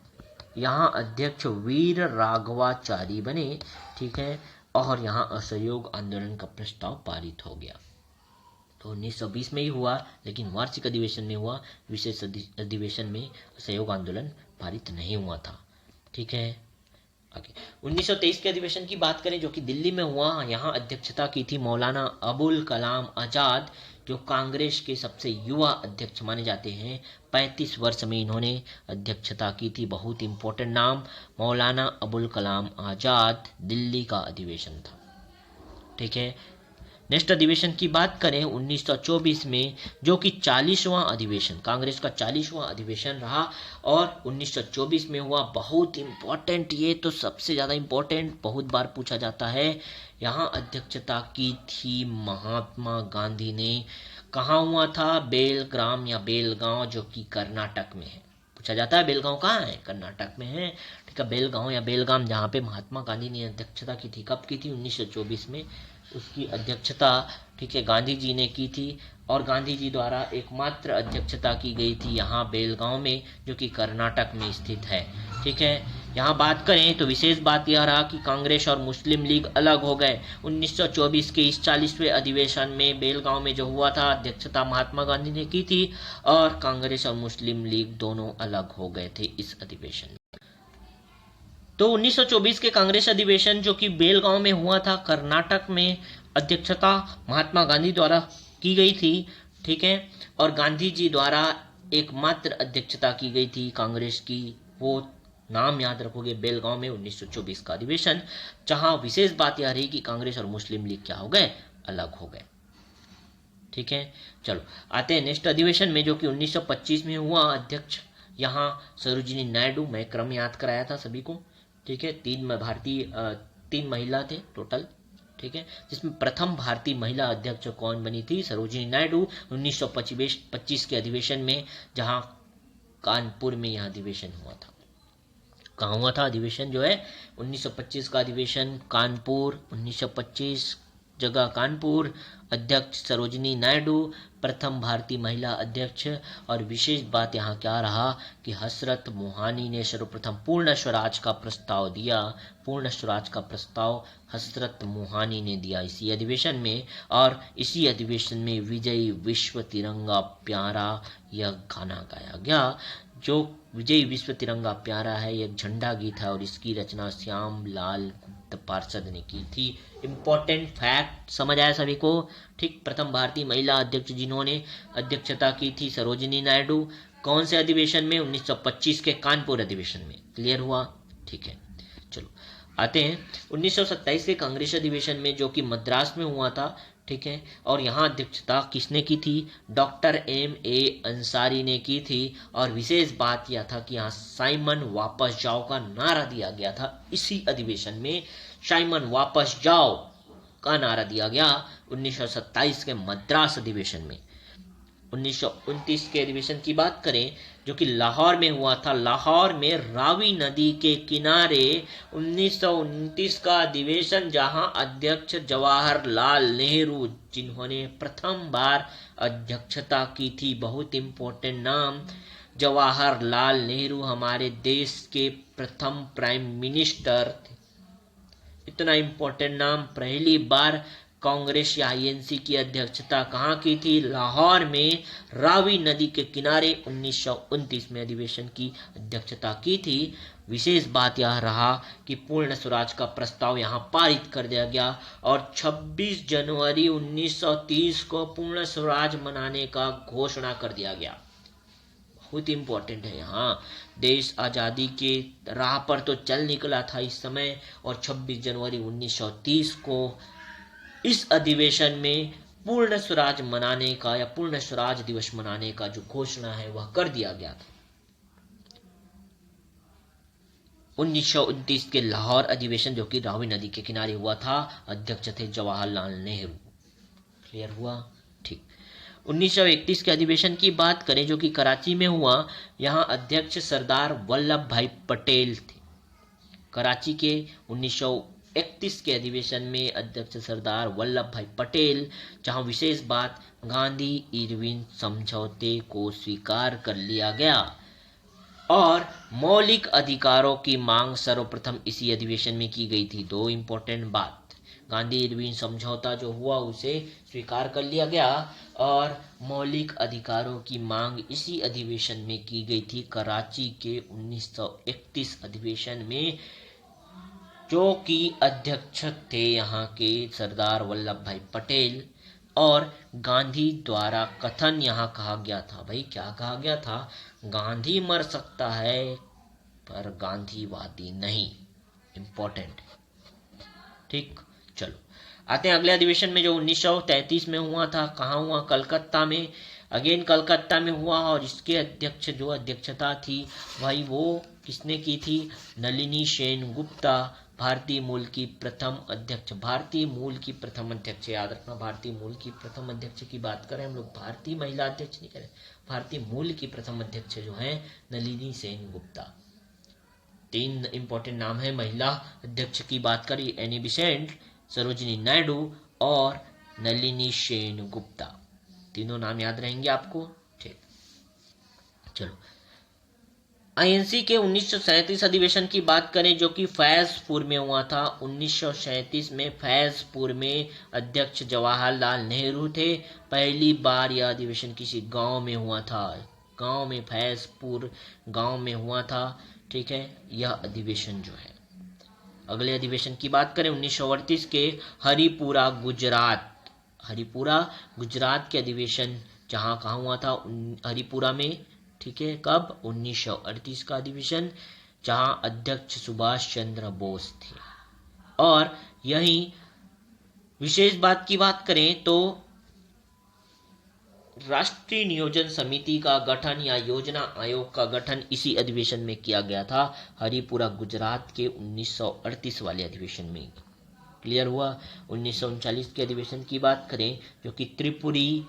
यहाँ अध्यक्ष वीर राघवाचारी बने। ठीक है, और यहाँ असहयोग आंदोलन का प्रस्ताव पारित हो गया। तो 1920 में ही हुआ, लेकिन वार्षिक अधिवेशन में हुआ। विशेष अधिवेशन में असहयोग आंदोलन पारित नहीं हुआ था। ठीक है, आगे 1923 के अधिवेशन की बात करें जो कि दिल्ली में हुआ, यहाँ अध्यक्षता की थी मौलाना अबुल कलाम आज़ाद, जो कांग्रेस के सबसे युवा अध्यक्ष माने जाते हैं। 35 वर्ष में इन्होंने अध्यक्षता की थी। बहुत इंपॉर्टेंट नाम, मौलाना अबुल कलाम आज़ाद। दिल्ली का अधिवेशन था, ठीक है। नेक्स्ट अधिवेशन की बात करें 1924 में, जो कि 40वां अधिवेशन, कांग्रेस का 40वां अधिवेशन रहा और 1924 में हुआ। बहुत इंपॉर्टेंट, ये तो सबसे ज़्यादा इंपॉर्टेंट, बहुत बार पूछा जाता है। यहाँ अध्यक्षता की थी महात्मा गांधी ने। कहाँ हुआ था? बेलग्राम या बेलगांव, जो कि कर्नाटक में है। पूछा जाता है बेलगांव कहाँ है? कर्नाटक में है, ठीक है। बेलगांव या बेलगाम, जहाँ पे महात्मा गांधी ने अध्यक्षता की थी। कब की थी? 1924 में उसकी अध्यक्षता, ठीक है, गांधी जी ने की थी और गांधी जी द्वारा एकमात्र अध्यक्षता की गई थी यहाँ बेलगांव में, जो कि कर्नाटक में स्थित है, ठीक है। यहाँ बात करें तो विशेष बात यह रहा कि कांग्रेस और मुस्लिम लीग अलग हो गए। 1924 के इस 40वें अधिवेशन में बेलगांव में जो हुआ था, अध्यक्षता महात्मा गांधी ने की थी और कांग्रेस और मुस्लिम लीग दोनों अलग हो गए थे इस अधिवेशन में। तो 1924 के कांग्रेस अधिवेशन जो कि बेलगांव में हुआ था कर्नाटक में, अध्यक्षता महात्मा गांधी द्वारा की गई थी, ठीक है। और गांधी जी द्वारा एकमात्र अध्यक्षता की गई थी कांग्रेस की। वो नाम याद रखोगे, बेलगांव में 1924 का अधिवेशन, जहां विशेष बात यह रही कि कांग्रेस और मुस्लिम लीग क्या हो गए? अलग हो गए, ठीक है। चलो आते हैं नेक्स्ट अधिवेशन में, जो कि 1925 में हुआ। अध्यक्ष यहाँ सरोजिनी नायडू, मैं क्रम याद कराया था सभी को, ठीक है। तीन महिला थे टोटल, ठीक है, जिसमें प्रथम भारतीय महिला अध्यक्ष कौन बनी थी? सरोजिनी नायडू। 1925 के अधिवेशन में, जहां कानपुर में यह अधिवेशन हुआ था। कहाँ हुआ था अधिवेशन जो है? 1925 का अधिवेशन कानपुर, 1925 जगह कानपुर। अध्यक्ष सरोजिनी नायडू, प्रथम भारतीय महिला अध्यक्ष। और विशेष बात यहाँ क्या रहा कि हसरत मोहानी ने सर्वप्रथम पूर्ण स्वराज का प्रस्ताव दिया। पूर्ण स्वराज का प्रस्ताव हसरत मोहानी ने दिया इसी अधिवेशन में। और इसी अधिवेशन में विजयी विश्व तिरंगा प्यारा यह गाना गाया गया। जो विजयी विश्व तिरंगा प्यारा है, यह झंडा गीत है और इसकी रचना श्याम लाल गुप्त पार्षद ने की थी। इंपॉर्टेंट फैक्ट समझ आया सभी को, ठीक। प्रथम भारतीय महिला अध्यक्ष जिन्होंने अध्यक्षता की थी सरोजिनी नायडू। कौन से अधिवेशन में? 1925 के कानपुर अधिवेशन में। क्लियर हुआ, ठीक है। चलो आते हैं 1927 के कांग्रेस अधिवेशन में, जो कि मद्रास में हुआ था, ठीक है। और यहाँ अध्यक्षता किसने की थी? Doctor M.A. अंसारी ने की थी। और विशेष बात यह था कि यहाँ साइमन वापस जाओ का नारा दिया गया था। इसी अधिवेशन में साइमन वापस जाओ का नारा दिया गया 1927 के मद्रास अधिवेशन में। 1929 के अधिवेशन की बात करें, जो कि लाहौर में हुआ था। लाहौर में रावी नदी के किनारे 1929 का अधिवेशन, जहां अध्यक्ष जवाहरलाल नेहरू, जिन्होंने प्रथम बार अध्यक्षता की थी। बहुत इंपॉर्टेंट नाम, जवाहरलाल नेहरू हमारे देश के प्रथम प्राइम मिनिस्टर थे। इतना इंपॉर्टेंट नाम। पहली बार कांग्रेस या आईएनसी की अध्यक्षता कहाँ की थी? लाहौर में रावी नदी के किनारे 1929 में अधिवेशन की अध्यक्षता की थी। विशेष बात यह रहा कि पूर्ण स्वराज का प्रस्ताव यहाँ पारित कर दिया गया और 26 जनवरी 1930 को पूर्ण स्वराज मनाने का घोषणा कर दिया गया। बहुत इंपॉर्टेंट है। यहाँ देश आज़ादी के राह पर तो चल निकला था इस समय, और 26 जनवरी 1930 को इस अधिवेशन में पूर्ण स्वराज मनाने का या पूर्ण स्वराज दिवस मनाने का जो घोषणा है वह कर दिया गया था। 1929 के लाहौर अधिवेशन, जो कि रावी नदी के किनारे हुआ था, अध्यक्ष थे जवाहरलाल नेहरू। क्लियर हुआ, ठीक। 1931 के अधिवेशन की बात करें, जो कि कराची में हुआ, यहाँ अध्यक्ष सरदार वल्लभ भाई पटेल थे। कराची के 1931 के अधिवेशन में अध्यक्ष सरदार वल्लभ भाई पटेल, जहां विशेष बात गांधी इरविन समझौते को स्वीकार कर लिया गया और मौलिक अधिकारों की मांग सर्वप्रथम इसी अधिवेशन में की गई थी। दो इंपॉर्टेंट बात, गांधी इरविन समझौता जो हुआ उसे स्वीकार कर लिया गया और मौलिक अधिकारों की मांग इसी अधिवेशन में की गई थी। कराची के 1931 अधिवेशन में जो कि अध्यक्ष थे यहाँ के सरदार वल्लभ भाई पटेल। और गांधी द्वारा कथन यहाँ कहा गया था, भाई क्या कहा गया था, गांधी मर सकता है पर गांधीवादी नहीं। इंपॉर्टेंट, ठीक। चलो आते हैं अगले अधिवेशन में, जो 1933 में हुआ था। कहाँ हुआ, कलकत्ता में। अगेन कलकत्ता में हुआ, और इसके अध्यक्ष जो अध्यक्षता थी भाई वो किसने की थी, नलिनी सेन गुप्ता, भारतीय मूल की प्रथम अध्यक्ष। भारतीय मूल की प्रथम अध्यक्ष, याद रखना, भारतीय मूल की प्रथम अध्यक्ष की बात करें हम लोग, भारतीय महिला अध्यक्ष नहीं करें, भारतीय मूल की प्रथम अध्यक्ष जो है नलिनी सेन गुप्ता। 3 इंपॉर्टेंट नाम है महिला अध्यक्ष की बात करी, एनी बेसेंट, सरोजिनी नायडू और नलिनी सेन गुप्ता। तीनों नाम याद रहेंगे आपको, ठीक। चलो आईएनसी के 1937 अधिवेशन की बात करें, जो कि फैजपुर में हुआ था। 1937 में फैजपुर में अध्यक्ष जवाहरलाल नेहरू थे। पहली बार यह अधिवेशन किसी गांव में हुआ था, गांव में, फैजपुर गांव में हुआ था, ठीक है, यह अधिवेशन जो है। अगले अधिवेशन की बात करें 1938 के हरिपुरा गुजरात, हरिपुरा गुजरात के अधिवेशन, जहां कहाँ हुआ था, हरिपुरा में, ठीक है। कब, 1938 का अधिवेशन, जहां अध्यक्ष सुभाष चंद्र बोस थे। और यही विशेष बात की बात करें तो राष्ट्रीय नियोजन समिति का गठन या योजना आयोग का गठन इसी अधिवेशन में किया गया था, हरिपुरा गुजरात के 1938 वाले अधिवेशन में। क्लियर हुआ। 1939 के अधिवेशन की बात करें, जो कि त्रिपुरी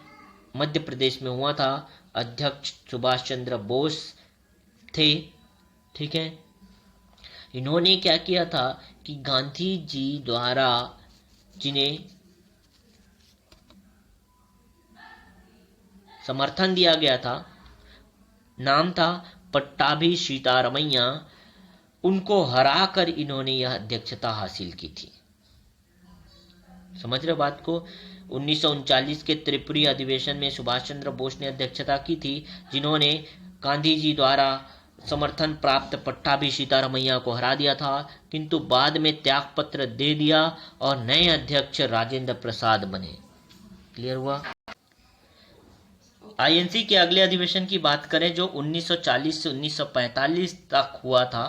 मध्य प्रदेश में हुआ था, अध्यक्ष सुभाष चंद्र बोस थे, ठीक है। इन्होंने क्या किया था कि गांधी जी द्वारा जिन्हें समर्थन दिया गया था, नाम था पट्टाभी सीतारमैया, उनको हराकर इन्होंने यह अध्यक्षता हासिल की थी। समझ रहे बात को। 1939 के त्रिपुरी अधिवेशन में सुभाष चंद्र बोस ने अध्यक्षता की थी, जिन्होंने गांधी जी द्वारा समर्थन प्राप्त पट्टाभी सीतारमैया को हरा दिया था, किंतु बाद में त्यागपत्र दे दिया और नए अध्यक्ष राजेंद्र प्रसाद बने। क्लियर हुआ। आईएनसी के अगले अधिवेशन की बात करें, जो 1940 से 1945 तक हुआ था।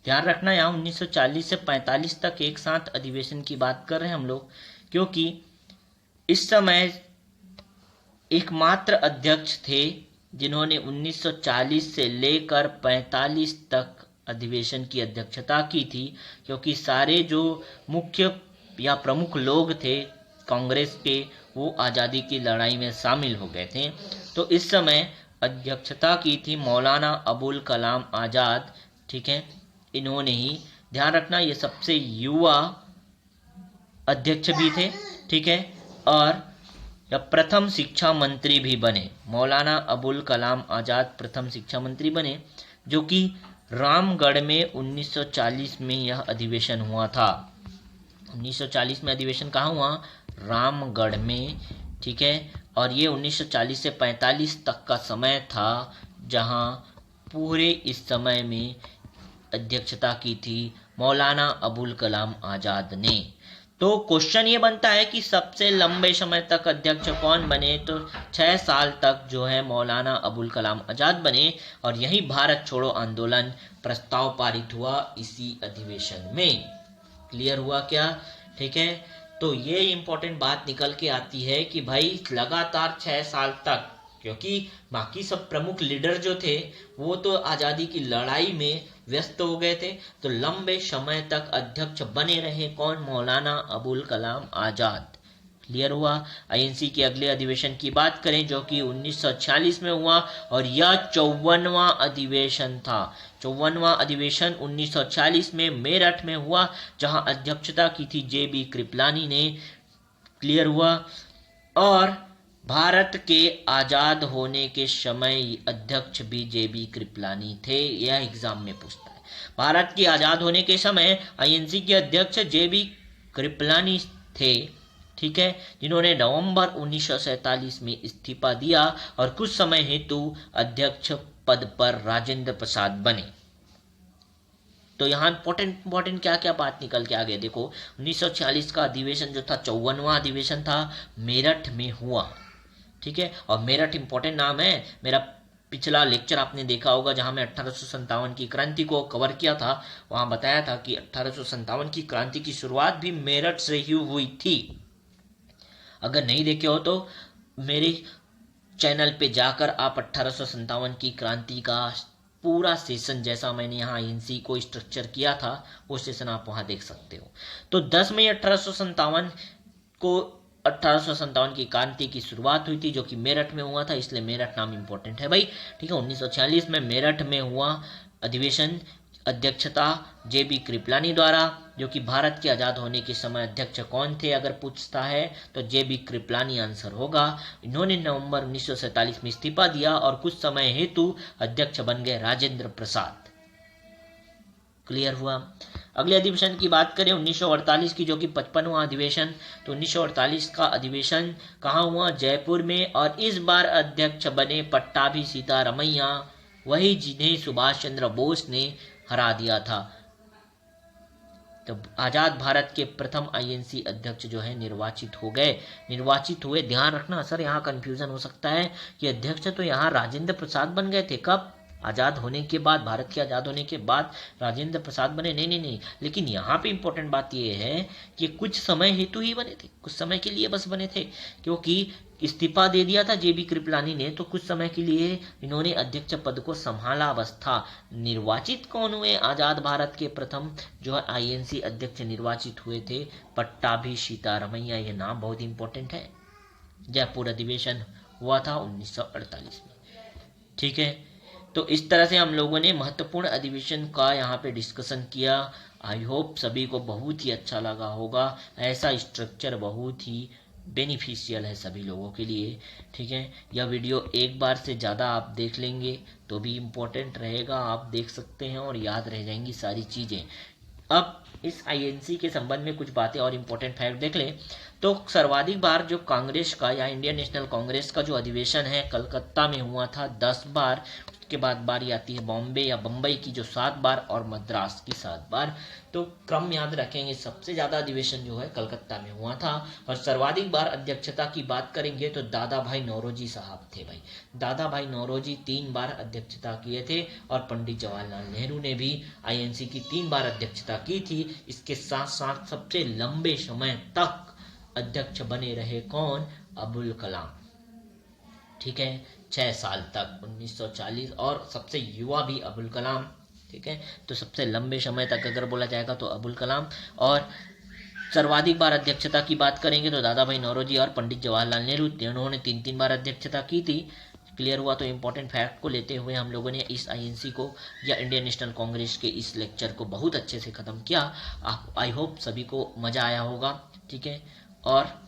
ध्यान रखना, यहाँ 1940 से 45 तक एक साथ अधिवेशन की बात कर रहे हैं हम लोग, क्योंकि इस समय एकमात्र अध्यक्ष थे जिन्होंने 1940 से लेकर 45 तक अधिवेशन की अध्यक्षता की थी, क्योंकि सारे जो मुख्य या प्रमुख लोग थे कांग्रेस के, वो आज़ादी की लड़ाई में शामिल हो गए थे। तो इस समय अध्यक्षता की थी मौलाना अबुल कलाम आज़ाद, ठीक है, इन्होंने ही। ध्यान रखना, ये सबसे युवा अध्यक्ष भी थे, ठीक है, और यह प्रथम शिक्षा मंत्री भी बने। मौलाना अबुल कलाम आज़ाद प्रथम शिक्षा मंत्री बने, जो कि रामगढ़ में 1940 में यह अधिवेशन हुआ था। 1940 में अधिवेशन कहाँ हुआ, रामगढ़ में, ठीक है। और ये 1940 से 45 तक का समय था, जहां पूरे इस समय में अध्यक्षता की थी मौलाना अबुल कलाम आज़ाद ने। तो क्वेश्चन ये बनता है कि सबसे लंबे समय तक अध्यक्ष कौन बने, तो 6 साल तक जो है मौलाना अबुल कलाम आज़ाद बने, और यही भारत छोड़ो आंदोलन प्रस्ताव पारित हुआ इसी अधिवेशन में। क्लियर हुआ क्या, ठीक है। तो ये इंपॉर्टेंट बात निकल के आती है कि भाई लगातार 6 साल तक, क्योंकि बाकी सब प्रमुख लीडर जो थे वो तो आज़ादी की लड़ाई में व्यस्त हो गए थे, तो लंबे समय तक अध्यक्ष बने रहे कौन, मौलाना अबुल कलाम आज़ाद। क्लियर हुआ। आईएनसी के अगले अधिवेशन की बात करें, जो कि 1946 में हुआ, और यह 54वां अधिवेशन था। 54वां अधिवेशन 1946 में मेरठ में हुआ, जहां अध्यक्षता की थी जेबी कृपलानी ने। क्लियर हुआ। और भारत के आज़ाद होने के समय अध्यक्ष भी जेबी कृपलानी थे, यह एग्जाम में पूछता है। भारत के आज़ाद होने के समय आईएनसी के अध्यक्ष जेबी कृपलानी थे, ठीक है, जिन्होंने नवंबर 1947 में इस्तीफा दिया और कुछ समय हेतु अध्यक्ष पद पर राजेंद्र प्रसाद बने। तो यहाँ इंपॉर्टेंट क्या क्या बात निकल के आ गए। देखो 1946 का अधिवेशन जो था 54वां अधिवेशन था, मेरठ में हुआ। ठीक है, और मेरठ इंपॉर्टेंट नाम है। मेरा पिछला लेक्चर आपने देखा होगा जहां मैं 1857 की क्रांति को कवर किया था, वहां बताया था कि 1857 की क्रांति की शुरुआत भी मेरठ से ही हुई थी। अगर नहीं देखे हो तो मेरे चैनल पे जाकर आप 1857 की क्रांति का पूरा सेशन, जैसा मैंने यहाँ आईएनसी को स्ट्रक्चर किया था, वो सेशन आप वहां देख सकते हो। तो 10 मई 1857 को 1857 की क्रांति की शुरुआत हुई थी, जो कि मेरठ में हुआ था, इसलिए मेरठ नाम इंपॉर्टेंट है भाई। ठीक है, 1946 में मेरठ में हुआ अधिवेशन, अध्यक्षता जेबी कृपलानी द्वारा, जो कि भारत के आज़ाद होने के समय अध्यक्ष कौन थे अगर पूछता है तो जेबी कृपलानी आंसर होगा। इन्होंने नवंबर 1947 में इस्तीफा दिया और कुछ समय हेतु अध्यक्ष बन गए राजेंद्र प्रसाद। क्लियर हुआ। अगले अधिवेशन की बात करें 1948 की, जो कि 55वां अधिवेशन। तो 1948 का अधिवेशन कहाँ हुआ? जयपुर में। और इस बार अध्यक्ष बने पट्टाभी सीतारमैया, वही जिन्हें सुभाष चंद्र बोस ने हरा दिया था। तो आजाद भारत के प्रथम आईएनसी अध्यक्ष जो है निर्वाचित हुए। ध्यान रखना सर, यहाँ कंफ्यूजन हो सकता है कि अध्यक्ष तो यहाँ राजेंद्र प्रसाद बन गए थे। कब? आजाद होने के बाद, भारत के आजाद होने के बाद राजेंद्र प्रसाद बने। नहीं, लेकिन यहाँ पे इंपॉर्टेंट बात यह है कि कुछ समय हेतु ही बने थे, कुछ समय के लिए बस बने थे, क्योंकि इस्तीफा दे दिया था जेबी कृपलानी ने, तो कुछ समय के लिए इन्होंने अध्यक्ष पद को संभाला बस था। निर्वाचित कौन हुए? आजाद भारत के प्रथम जो है आईएनसी अध्यक्ष निर्वाचित हुए थे पट्टाभी सीतारमैया। ये नाम बहुत इंपॉर्टेंट है। जयपुर अधिवेशन हुआ था 1948 में। ठीक है, तो इस तरह से हम लोगों ने महत्वपूर्ण अधिवेशन का यहाँ पे डिस्कशन किया। आई होप सभी को बहुत ही अच्छा लगा होगा। ऐसा स्ट्रक्चर बहुत ही बेनिफिशियल है सभी लोगों के लिए। ठीक है, यह वीडियो एक बार से ज़्यादा आप देख लेंगे तो भी इम्पोर्टेंट रहेगा, आप देख सकते हैं और याद रह जाएंगी सारी चीज़ें। अब इस आईएनसी के संबंध में कुछ बातें और इम्पोर्टेंट फैक्ट देख लें तो सर्वाधिक बार जो कांग्रेस का या इंडियन नेशनल कांग्रेस का जो अधिवेशन है कलकत्ता में हुआ था 10 बार। उसके बाद बारी आती है बॉम्बे या बम्बई की जो 7 बार और मद्रास की 7 बार। तो क्रम याद रखेंगे, सबसे ज्यादा अधिवेशन जो है कलकत्ता में हुआ था। और सर्वाधिक बार अध्यक्षता की बात करेंगे तो दादा भाई नौरोजी साहब थे भाई। दादा भाई नौरोजी 3 बार अध्यक्षता किए थे और पंडित जवाहरलाल नेहरू ने भी आईएनसी की 3 बार अध्यक्षता की थी। इसके साथ साथ सबसे लंबे समय तक अध्यक्ष बने रहे कौन? अबुल कलाम। ठीक है, 6 साल तक 1940, और सबसे युवा भी अबुल कलाम। ठीक है, तो सबसे लंबे समय तक अगर बोला जाएगा तो अबुल कलाम। और सर्वाधिक बार अध्यक्षता की बात करेंगे तो दादा भाई नौरोजी और पंडित जवाहरलाल नेहरू, उन्होंने 3 बार अध्यक्षता की थी। क्लियर हुआ। तो इंपॉर्टेंट फैक्ट को लेते हुए हम लोगों ने इस आईएनसी को या इंडियन नेशनल कांग्रेस के इस लेक्चर को बहुत अच्छे से ख़त्म किया। आप आई होप सभी को मज़ा आया होगा। ठीक है, और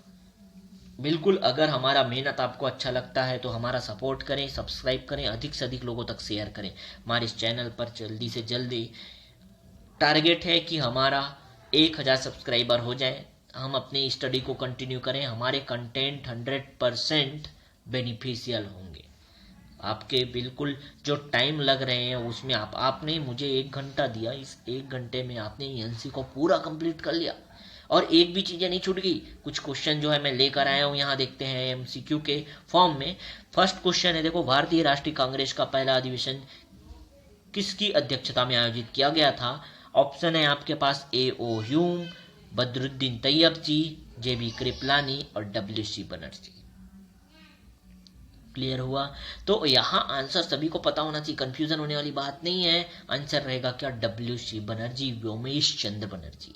बिल्कुल अगर हमारा मेहनत आपको अच्छा लगता है तो हमारा सपोर्ट करें, सब्सक्राइब करें, अधिक से अधिक लोगों तक शेयर करें। हमारे इस चैनल पर जल्दी से जल्दी टारगेट है कि हमारा 1000 सब्सक्राइबर हो जाए, हम अपनी स्टडी को कंटिन्यू करें, हमारे कंटेंट 100% बेनिफिशियल होंगे। आपके बिल्कुल जो टाइम लग रहे हैं उसमें आपने मुझे 1 घंटा दिया, इस 1 घंटे में आपने एनसी को पूरा कंप्लीट कर लिया और एक भी चीज़ें नहीं छूट गई। कुछ क्वेश्चन जो है मैं लेकर आया हूँ, यहाँ देखते हैं एमसीक्यू के फॉर्म में। फर्स्ट क्वेश्चन है, देखो, भारतीय राष्ट्रीय कांग्रेस का पहला अधिवेशन किसकी अध्यक्षता में आयोजित किया गया था? ऑप्शन है आपके पास A.O. ह्यूम, बदरुद्दीन तैयब जी, जेबी कृपलानी और W.C. बनर्जी। क्लियर हुआ। तो यहाँ आंसर सभी को पता होना चाहिए, कंफ्यूजन होने वाली बात नहीं है। आंसर रहेगा क्या? W.C. बनर्जी, व्योमेश चंद्र बनर्जी।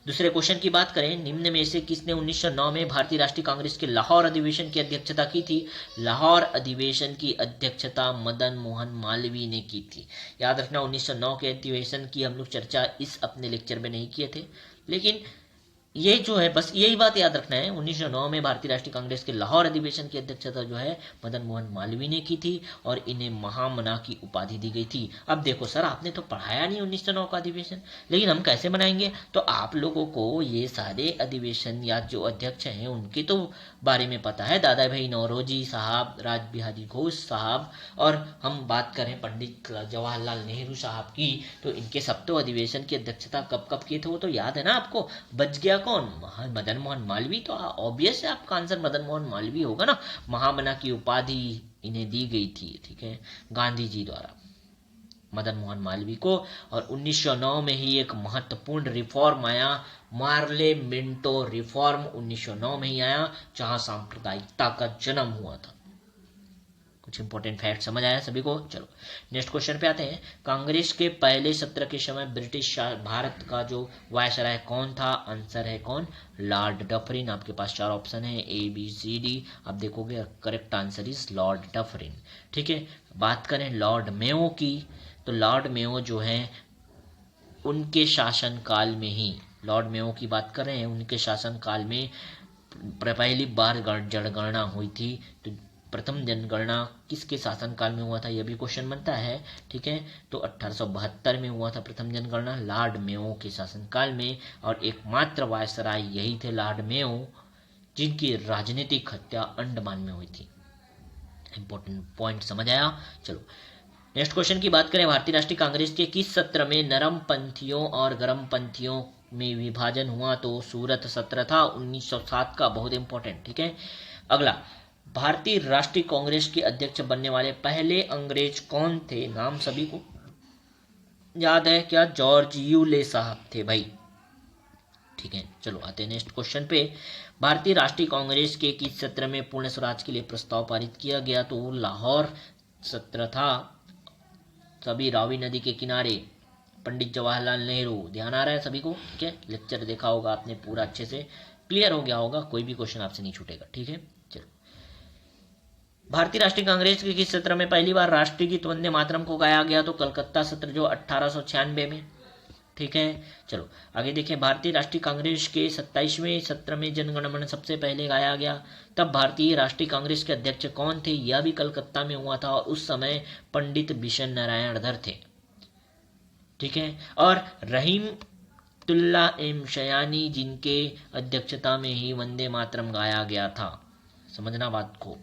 दूसरे क्वेश्चन की बात करें, निम्न में से किसने 1909 में भारतीय राष्ट्रीय कांग्रेस के लाहौर अधिवेशन की अध्यक्षता की थी? लाहौर अधिवेशन की अध्यक्षता मदन मोहन मालवीय ने की थी। याद रखना 1909 के अधिवेशन की हम लोग चर्चा इस अपने लेक्चर में नहीं किए थे, लेकिन ये जो है बस यही बात याद रखना है, 1909 में भारतीय राष्ट्रीय कांग्रेस के लाहौर अधिवेशन की अध्यक्षता जो है मदन मोहन मालवीय ने की थी और इन्हें महामना की उपाधि दी गई थी। अब देखो सर, आपने तो पढ़ाया नहीं 1909 का अधिवेशन, लेकिन हम कैसे मनाएंगे? तो आप लोगों को ये सारे अधिवेशन या जो अध्यक्ष हैं उनके तो बारे में पता है, दादा भाई नौरोजी साहब, राज बिहारी घोष साहब, और हम बात करें पंडित जवाहरलाल नेहरू साहब की, तो इनके सब तो अधिवेशन की अध्यक्षता कब कब किए थे वो तो याद है ना आपको। बच गया कौन? मदन मोहन मालवीय। तो ऑब्वियस है आपका आंसर मदन मोहन मालवीय होगा ना। महामना की उपाधि इन्हें दी गई थी, ठीक है, गांधी जी द्वारा मदन मोहन मालवीय को। और 1909 में ही एक महत्वपूर्ण रिफॉर्म आया, मार्ले मिंटो रिफॉर्म 1909 में ही आया, जहां सांप्रदायिकता का जन्म हुआ था। कुछ इंपॉर्टेंट फैक्ट समझ आया सभी को? चलो नेक्स्ट क्वेश्चन पे आते हैं। कांग्रेस के पहले सत्र के समय ब्रिटिश भारत का जो वायसराय कौन था? आंसर है कौन? Lord Dufferin. आपके पास 4 ऑप्शन है ABCD, आप देखोगे correct answer is Lord Dufferin. ठीक है, बात करें लॉर्ड मेयो की, तो लॉर्ड मेयो जो है उनके शासनकाल में ही, लॉर्ड मेयो की बात कर रहे हैं, उनके शासनकाल में पहली बार जनगणना हुई थी। तो प्रथम जनगणना किसके शासनकाल में हुआ था, यह भी क्वेश्चन बनता है। ठीक है, तो 1872 में हुआ था प्रथम जनगणना, लॉर्ड मेयो के शासनकाल में। और एकमात्र वायसराय यही थे लॉर्ड मेयो जिनकी राजनीतिक हत्या अंडमान में हुई थी। इंपॉर्टेंट पॉइंट समझ आया? चलो नेक्स्ट क्वेश्चन की बात करें। भारतीय राष्ट्रीय कांग्रेस के किस सत्र में नरम पंथियों और गरम पंथियों में विभाजन हुआ? तो सूरत सत्र था 1907 का, बहुत इंपॉर्टेंट। ठीक है, अगला, भारतीय राष्ट्रीय कांग्रेस के अध्यक्ष बनने वाले पहले अंग्रेज कौन थे? नाम सभी को याद है क्या? जॉर्ज यूले साहब थे भाई। ठीक है, चलो आते हैं नेक्स्ट क्वेश्चन पे। भारतीय राष्ट्रीय कांग्रेस के किस सत्र में पूर्ण स्वराज के लिए प्रस्ताव पारित किया गया? तो लाहौर सत्र था, सभी रावी नदी के किनारे, पंडित जवाहरलाल नेहरू। ध्यान आ रहा है सभी को? ठीक है, लेक्चर देखा होगा आपने पूरा, अच्छे से क्लियर हो गया होगा, कोई भी क्वेश्चन आपसे नहीं छूटेगा। ठीक है, चलो, भारतीय राष्ट्रीय कांग्रेस के किस सत्र में पहली बार राष्ट्रीय गीत वंदे मातरम को गाया गया? तो कलकत्ता सत्र जो 1896 में। ठीक है, चलो आगे देखें। भारतीय राष्ट्रीय कांग्रेस के 27वें सत्र में जनगणमन सबसे पहले गाया गया, तब भारतीय राष्ट्रीय कांग्रेस के अध्यक्ष कौन थे? यह भी कलकत्ता में हुआ था और उस समय पंडित बिशन नारायण धर थे। ठीक है, और रहीमतुल्ला एम शयानी जिनके अध्यक्षता में ही वंदे मातरम गाया गया था। समझना बात को,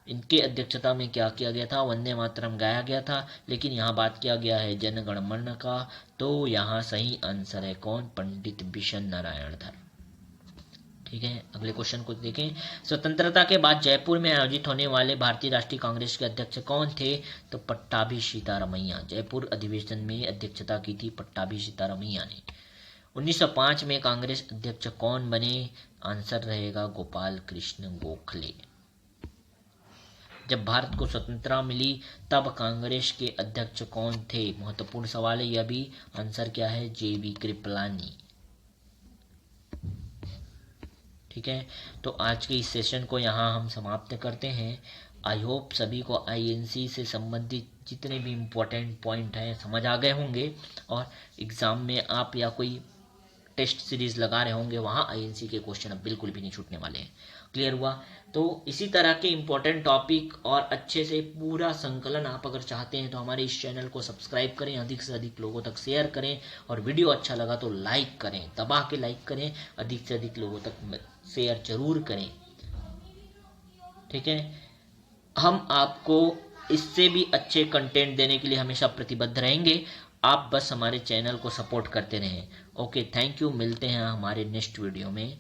इनके अध्यक्षता में क्या किया गया था? वंदे मातरम गाया गया था। लेकिन यहाँ बात किया गया है जनगणमन का, तो यहाँ सही आंसर है कौन? पंडित बिशन नारायण धर। ठीक है, अगले क्वेश्चन को देखें। स्वतंत्रता के बाद जयपुर में आयोजित होने वाले भारतीय राष्ट्रीय कांग्रेस के अध्यक्ष कौन थे? तो पट्टाभी सीतारमैया। जयपुर अधिवेशन में अध्यक्षता की थी पट्टाभी सीतारमैया ने। 1905 में कांग्रेस अध्यक्ष कौन बने? आंसर रहेगा गोपाल कृष्ण गोखले। जब भारत को स्वतंत्रता मिली तब कांग्रेस के अध्यक्ष कौन थे? महत्वपूर्ण सवाल है यह भी। आंसर क्या है? JB कृपलानी। ठीक है, तो आज के इस सेशन को यहाँ हम समाप्त करते हैं। आई होप सभी को INC से संबंधित जितने भी इम्पोर्टेंट पॉइंट हैं समझ आ गए होंगे, और एग्ज़ाम में आप या कोई टेस्ट सीरीज लगा रहे होंगे वहाँ INC के क्वेश्चन अब बिल्कुल भी नहीं छूटने वाले हैं। क्लियर हुआ? तो इसी तरह के इम्पोर्टेंट टॉपिक और अच्छे से पूरा संकलन आप अगर चाहते हैं तो हमारे इस चैनल को सब्सक्राइब करें, अधिक से अधिक लोगों तक शेयर करें, और वीडियो अच्छा लगा तो लाइक करें, दबा के लाइक करें, अधिक से अधिक लोगों तक शेयर जरूर करें। ठीक है, हम आपको इससे भी अच्छे कंटेंट देने के लिए हमेशा प्रतिबद्ध रहेंगे। आप बस हमारे चैनल को सपोर्ट करते रहें। ओके, थैंक यू, मिलते हैं हमारे नेक्स्ट वीडियो में।